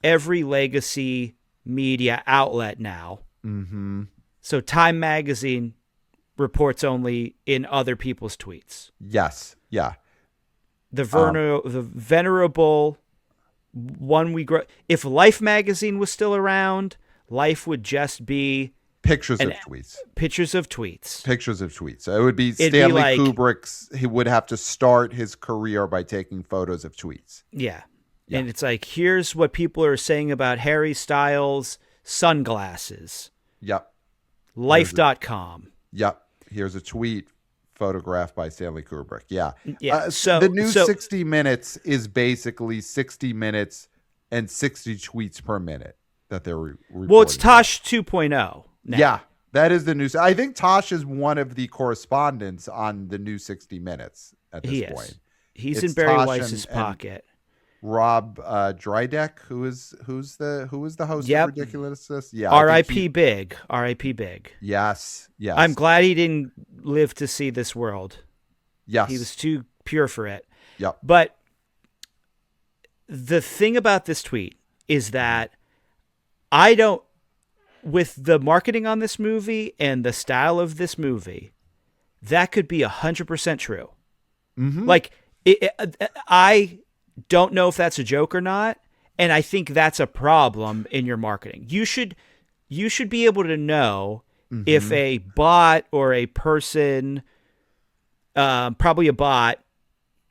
every legacy media outlet now. Mm-hmm. So Time Magazine reports only in other people's tweets. Yes. Yeah. The venerable one we grow. If Life magazine was still around, Life would just be pictures of tweets. Pictures of tweets. Pictures of tweets. So it would be It'd Stanley be like, Kubrick's. He would have to start his career by taking photos of tweets. Yeah. And it's like, here's what people are saying about Harry Styles' sunglasses. Yep. Life.com. Yep. Here's a tweet photographed by Stanley Kubrick. Yeah. Yeah. So the new 60 Minutes is basically 60 minutes and 60 tweets per minute that they're reporting. Well, it's Tosh 2.0 now. Yeah. That is the news. I think Tosh is one of the correspondents on the new 60 Minutes at this point. He's in Barry Weiss's pocket. Rob Drydeck, who's the host of Ridiculousness. Yeah. R.I.P. Big. R.I.P. Big. Yes. Yes. I'm glad he didn't live to see this world. Yes. He was too pure for it. Yep. But the thing about this tweet is that with the marketing on this movie and the style of this movie, that could be 100% true. Mm-hmm. Like, I don't know if that's a joke or not, and I think that's a problem in your marketing. You should be able to know if a bot or a person, probably a bot,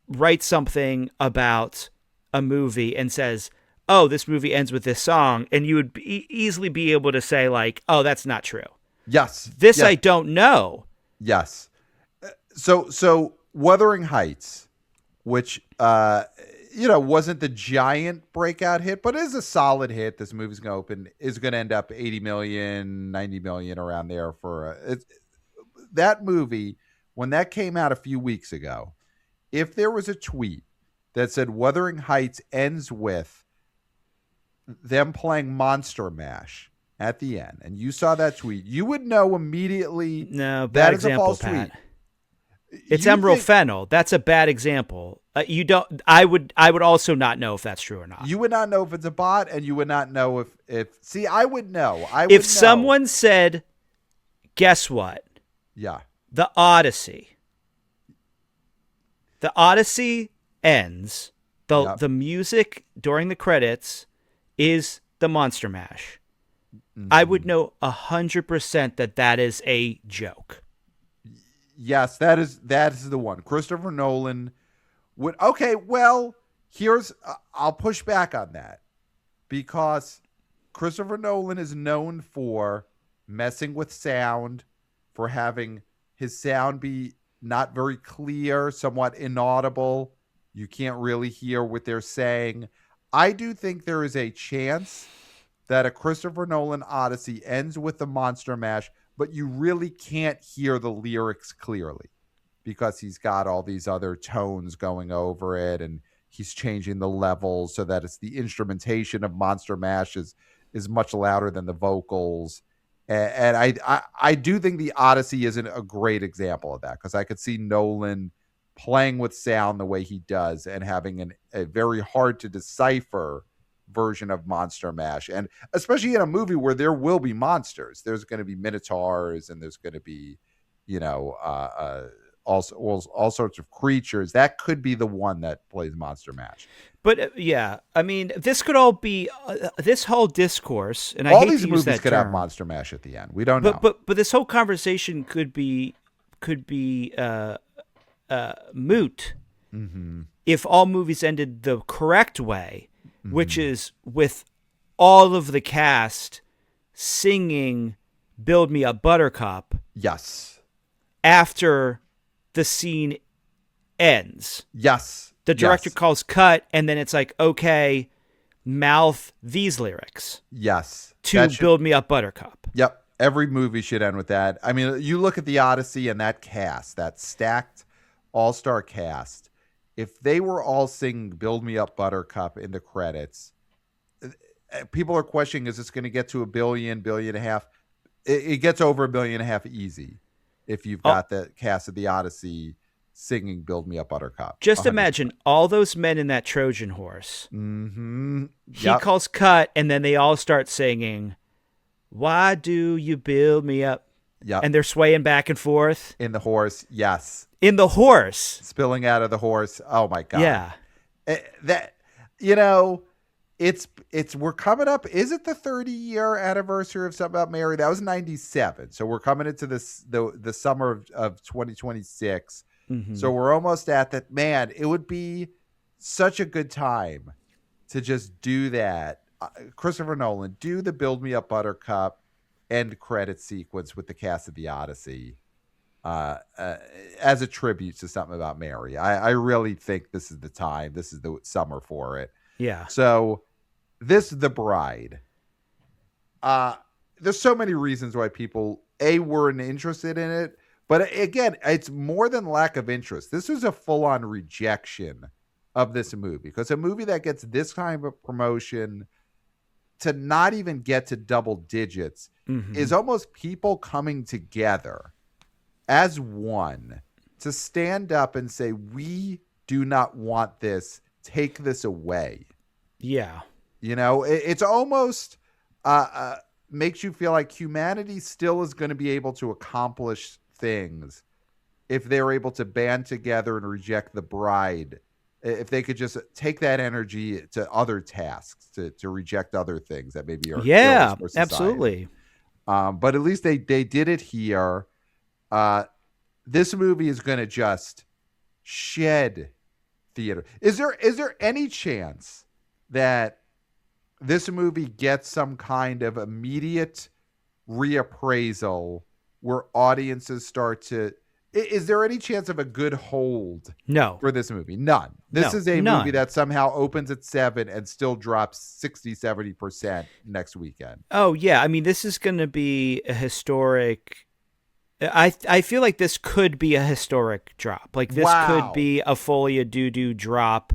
writes something about a movie and says, oh, this movie ends with this song, and you would easily be able to say, like, oh, that's not true. Yes. This I don't know. Yes. So Wuthering Heights, which wasn't the giant breakout hit, but is a solid hit. This movie's going to end up 80 million, 90 million around there that movie. When that came out a few weeks ago, if there was a tweet that said Wuthering Heights ends with them playing Monster Mash at the end, and you saw that tweet, you would know immediately. No, bad example, a false Pat. Tweet. It's Emerald Fennel. That's a bad example. You don't. I would also not know if that's true or not. You would not know if it's a bot, and you would not know if. See, I would know. If someone said, "Guess what?" Yeah. The Odyssey. The Odyssey ends. The music during the credits is the Monster Mash. Mm-hmm. I would know 100% that is a joke. Yes, that is the one. Christopher Nolan would. Okay, well, I'll push back on that because Christopher Nolan is known for messing with sound, for having his sound be not very clear, somewhat inaudible. You can't really hear what they're saying. I do think there is a chance that a Christopher Nolan Odyssey ends with the Monster Mash, but you really can't hear the lyrics clearly because he's got all these other tones going over it, and he's changing the levels so that it's the instrumentation of Monster Mash is much louder than the vocals. And I do think the Odyssey isn't a great example of that because I could see Nolan playing with sound the way he does and having a very hard to decipher version of Monster Mash, and especially in a movie where there will be monsters. There's going to be minotaurs, and there's going to be, all sorts of creatures. That could be the one that plays Monster Mash. But I mean, this could all be this whole discourse, and all I hate these to use movies that could term, have Monster Mash at the end. We don't know. But this whole conversation could be moot if all movies ended the correct way. Which is with all of the cast singing Build Me Up Buttercup. Yes. After the scene ends. Yes. The director calls cut, and then it's like, okay, mouth these lyrics. Yes. Build Me Up Buttercup. Yep. Every movie should end with that. I mean, you look at the Odyssey and that cast, that stacked all-star cast. If they were all singing Build Me Up Buttercup in the credits, people are questioning, is this going to get to $1 billion, $1.5 billion? It gets over $1.5 billion easy if you've got the cast of the Odyssey singing "Build Me Up, Buttercup." Just 100%. imagine all those men in that Trojan horse. Mm-hmm. He calls cut, and then they all start singing, "Why do you build me up?" Yep. And they're swaying back and forth. In the horse, yes. In the horse. Spilling out of the horse. Oh my God. Yeah. That, you know, it's we're coming up. Is it the 30-year anniversary of Something About Mary? That was 97. So we're coming into the summer of 2026. Mm-hmm. So we're almost at that. Man, it would be such a good time to just do that. Christopher Nolan, do the Build Me Up Buttercup end credit sequence with the cast of the Odyssey as a tribute to Something About Mary. I really think this is the time. This is the summer for it. Yeah. So this, The Bride. There's so many reasons why people weren't interested in it, but again, it's more than lack of interest. This was a full-on rejection of this movie, because a movie that gets this kind of promotion to not even get to double digits is almost people coming together as one to stand up and say, we do not want this. Take this away. Yeah. You know, it's almost makes you feel like humanity still is going to be able to accomplish things if they're able to band together and reject The Bride. If they could just take that energy to other tasks, to reject other things that maybe are ills for society. Absolutely. But at least they did it here. This movie is going to just shed theater. Is there any chance that this movie gets some kind of immediate reappraisal where audiences start to... Is there any chance of a good hold for this movie? None. This is a movie that somehow opens at 7 and still drops 60-70% next weekend. Oh, yeah. I mean, this is going to be a historic... I feel like this could be a historic drop. Like, this could be a Folia doo-doo drop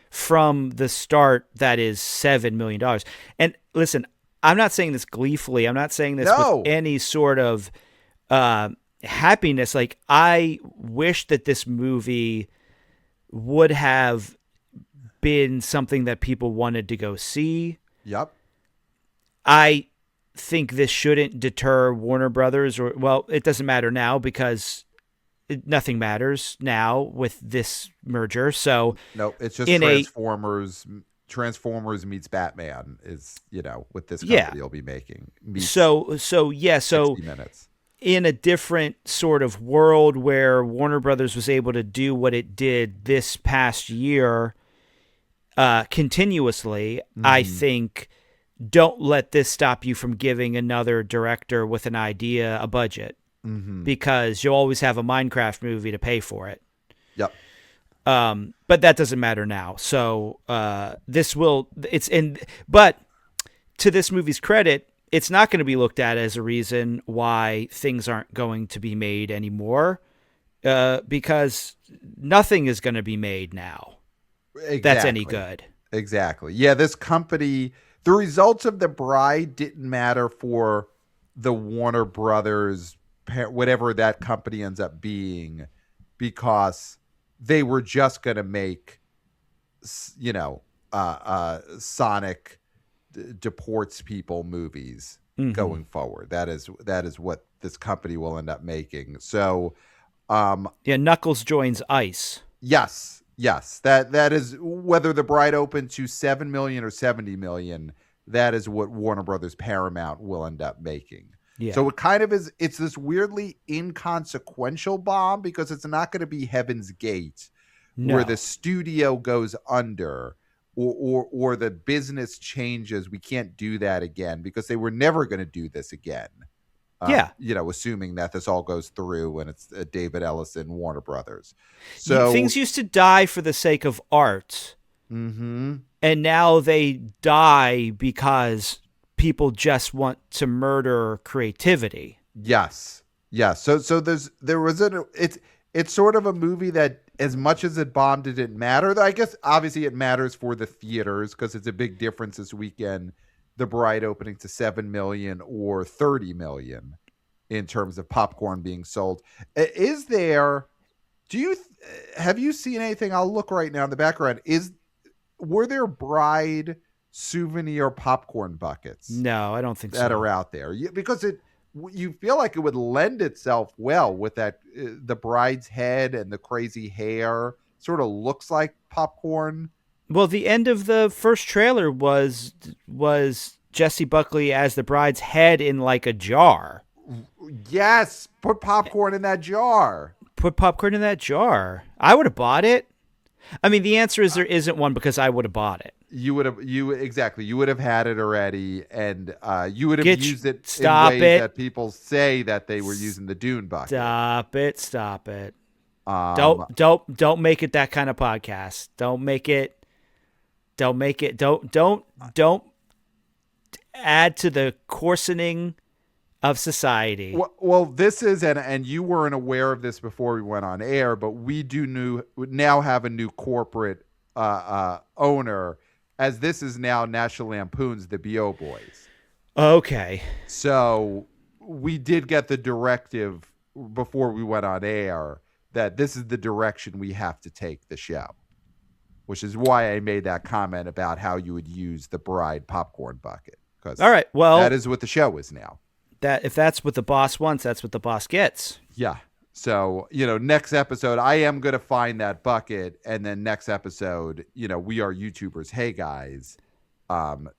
from the start that is $7 million. And listen, I'm not saying this gleefully. I'm not saying this with any sort of... happiness. Like, I wish that this movie would have been something that people wanted to go see. Yep. I think this shouldn't deter Warner Brothers, or, well, it doesn't matter now because nothing matters now with this merger. So no, it's just Transformers meets Batman is, with this company you'll be making. So 60 Minutes. In a different sort of world where Warner Brothers was able to do what it did this past year continuously, I think don't let this stop you from giving another director with an idea a budget, because you'll always have a Minecraft movie to pay for it. Yep. But that doesn't matter now. So but to this movie's credit, it's not going to be looked at as a reason why things aren't going to be made anymore, because nothing is going to be made now that's any good. Exactly. Yeah, this company, the results of The Bride didn't matter for the Warner Brothers, whatever that company ends up being, because they were just going to make, Sonic deports people movies going forward. That is what this company will end up making. So Knuckles joins Ice. Yes that is, whether The Bride opened to 7 million or 70 million, that is what Warner Brothers Paramount will end up making. So it kind of is, it's this weirdly inconsequential bomb, because it's not going to be Heaven's Gate where the studio goes under or the business changes. We can't do that again, because they were never going to do this again. Assuming that this all goes through and it's David Ellison, Warner Brothers. So things used to die for the sake of art, and now they die because people just want to murder creativity. Yes. So it's sort of a movie that, as much as it bombed, it didn't matter. I guess obviously it matters for the theaters, because it's a big difference this weekend, The Bride opening to 7 million or 30 million in terms of popcorn being sold. Is there Have you seen anything? I'll look right now in the background. Were there bride souvenir popcorn buckets No, I don't think that so. are out there? Because you feel like it would lend itself well with that the bride's head and the crazy hair. Sort of looks like popcorn. Well, the end of the first trailer was Jessie Buckley as the bride's head in like a jar. Yes, put popcorn in that jar. Put popcorn in that jar. I would have bought it. I mean, the answer is there isn't one because I would have bought it. You would have you would have had it already, and you would have used it Stop in ways it. that people say that they were using the Dune bucket. Stop it. Don't make it that kind of podcast. Don't make it. Don't add to the coarsening of society. Well, this is, and you weren't aware of this before we went on air, but we now have a new corporate owner, as this is now National Lampoon's The B.O. Boys. Okay. So we did get the directive before we went on air that this is the direction we have to take the show, which is why I made that comment about how you would use the bride popcorn bucket. All right. Well, that is what the show is now. That if that's what the boss wants, that's what the boss gets. Yeah. So, next episode, I am going to find that bucket. And then next episode, we are YouTubers. Hey, guys,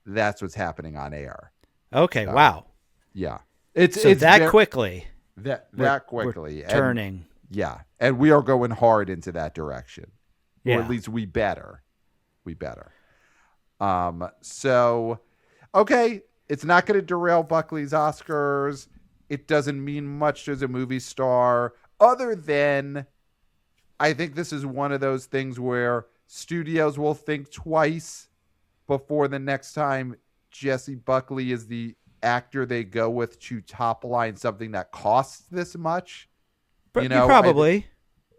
that's what's happening on air. Okay. Wow. Yeah. It's quickly. That quickly. We're turning. Yeah. And we are going hard into that direction. Yeah. Or at least we better. So, okay. It's not going to derail Buckley's Oscars. It doesn't mean much as a movie star, other than I think this is one of those things where studios will think twice before the next time Jessie Buckley is the actor they go with to top line something that costs this much. But probably.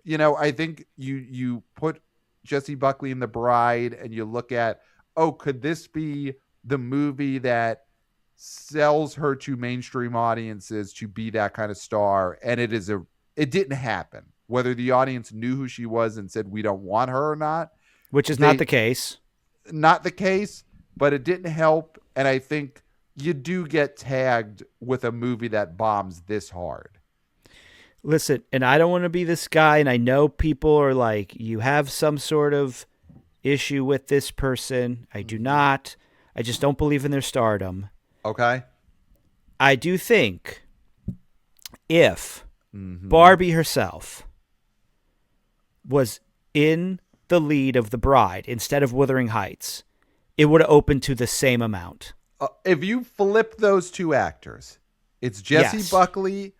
I think you put Jessie Buckley in The Bride and you look at, could this be the movie that sells her to mainstream audiences to be that kind of star? And it didn't happen. Whether the audience knew who she was and said we don't want her or not, which is not the case. Not the case, but it didn't help. And I think you do get tagged with a movie that bombs this hard. Listen, and I don't want to be this guy, and I know people are like, you have some sort of issue with this person. I do not. I just don't believe in their stardom. Okay. I do think if Barbie herself was in the lead of The Bride instead of Wuthering Heights, it would have opened to the same amount. If you flip those two actors, it's Jessie Buckley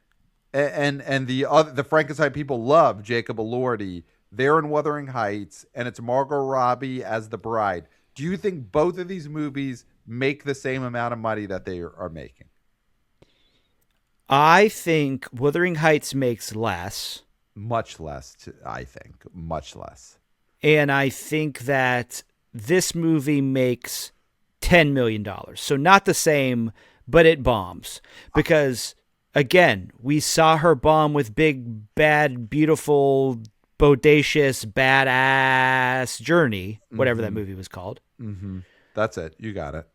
and the Frankenstein people love, Jacob Elordi. They're in Wuthering Heights, and it's Margot Robbie as the bride. Do you think both of these movies make the same amount of money that they are making? I think Wuthering Heights makes less. Much less, I think. Much less. And I think that this movie makes $10 million. So not the same, but it bombs. Because, again, we saw her bomb with Big, Bad, Beautiful, Bodacious, Badass Journey, whatever that movie was called. Mm-hmm. That's it. You got it.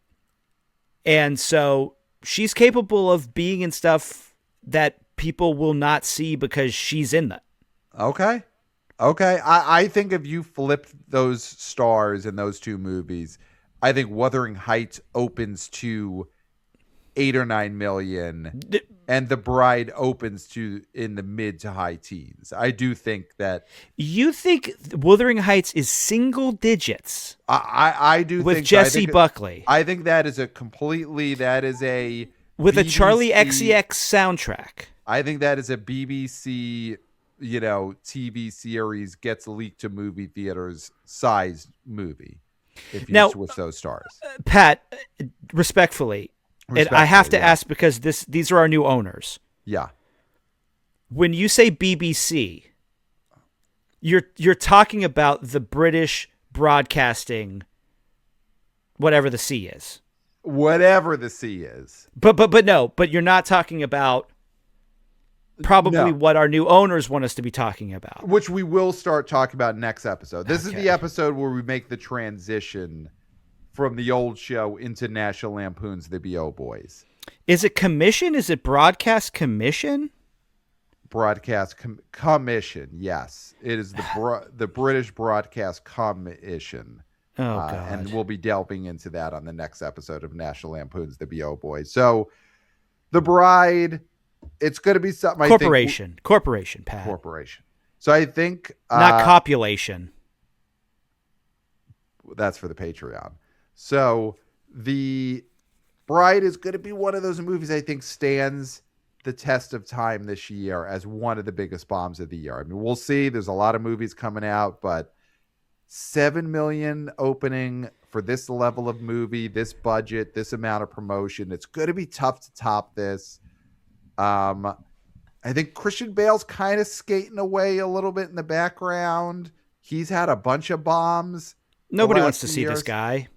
And so she's capable of being in stuff that people will not see because she's in that. Okay. I think if you flipped those stars in those two movies, I think Wuthering Heights opens to 8 or 9 million, and The Bride opens to in the mid to high teens. I do think that. You think Wuthering Heights is single digits? I do with think Jessie Buckley. I think that is with BBC, a Charlie XCX soundtrack. I think that is a BBC, TV series gets leaked to movie theaters sized movie. If you switch those stars, Pat, respectfully. And I have to ask because these are our new owners. Yeah. When you say BBC, you're talking about the British broadcasting, whatever the C is. Whatever the C is. But you're not talking about probably No. what our new owners want us to be talking about. Which we will start talking about next episode. This is Okay. the episode where we make the transition from the old show into National Lampoon's The B.O. Boys. Is it commission? Is it broadcast commission? Broadcast Commission, yes. It is the British Broadcast Commission. Oh, God. And we'll be delving into that on the next episode of National Lampoon's The B.O. Boys. So, The Bride, it's going to be something Corporation, Pat. Corporation. So I think... Not copulation. That's for the Patreon. So The Bride is going to be one of those movies I think stands the test of time this year as one of the biggest bombs of the year. I mean, we'll see. There's a lot of movies coming out, but 7 million opening for this level of movie, this budget, this amount of promotion. It's going to be tough to top this. I think Christian Bale's kind of skating away a little bit in the background. He's had a bunch of bombs. Nobody wants to see this guy.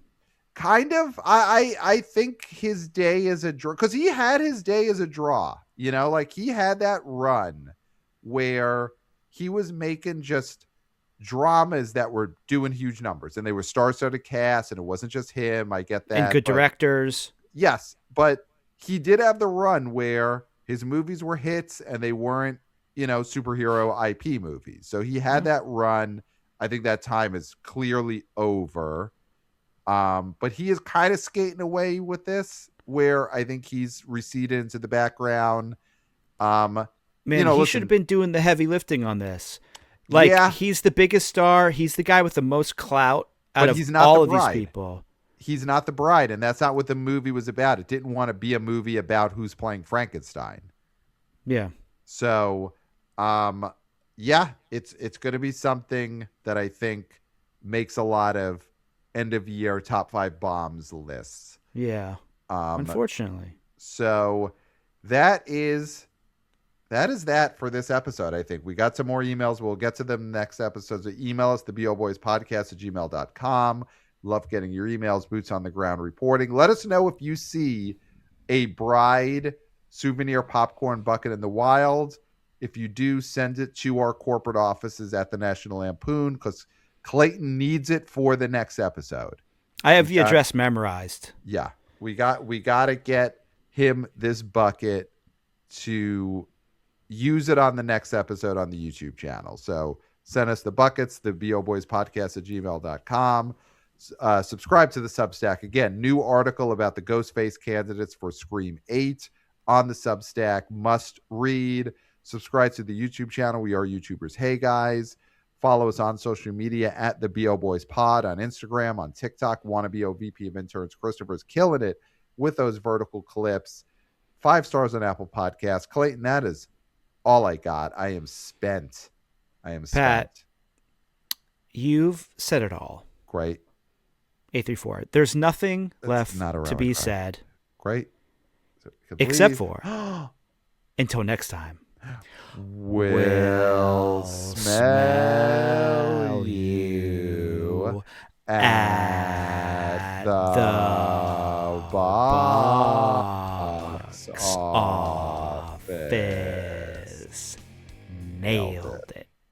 Kind of. I think his day is a draw, because he had his day as a draw. You know, like he had that run where he was making just dramas that were doing huge numbers, and they were star-studded cast, and it wasn't just him. I get that. And good directors. Yes, but he did have the run where his movies were hits and they weren't, you know, superhero IP movies. So he had that run. I think that time is clearly over. But he is kind of skating away with this, where I think he's receded into the background. Man, you know, he should have been doing the heavy lifting on this. Like, yeah, he's the biggest star. He's the guy with the most clout out of he's not all the of bride. these people. He's not the bride, and that's not what the movie was about. It didn't want to be a movie about who's playing Frankenstein. Yeah. So, yeah, it's going to be something that I think makes a lot of end of year top 5 bombs lists. Yeah. Unfortunately. So that is that for this episode. I think we got some more emails. We'll get to them next episode. So email us, theboboyspodcast@gmail.com. Love getting your emails, boots on the ground reporting. Let us know if you see a Bride souvenir popcorn bucket in the wild. If you do, send it to our corporate offices at the National Lampoon, because Clayton needs it for the next episode. I have the address memorized. Yeah. We got to get him this bucket to use it on the next episode on the YouTube channel. So send us the buckets, theboboyspodcast@gmail.com. Subscribe to the Substack. Again, new article about the Ghostface candidates for Scream 8 on the Substack. Must read. Subscribe to the YouTube channel. We are YouTubers. Hey, guys. Follow us on social media at the BO Boys Pod on Instagram, on TikTok. Wannabe OVP of Interns Christopher's killing it with those vertical clips. 5 stars on Apple Podcasts. Clayton, that is all I got. I am spent. Pat, you've said it all. Great. 834. There's nothing left not to be said. Great. Except for until next time. We'll smell you at the box office. Nailed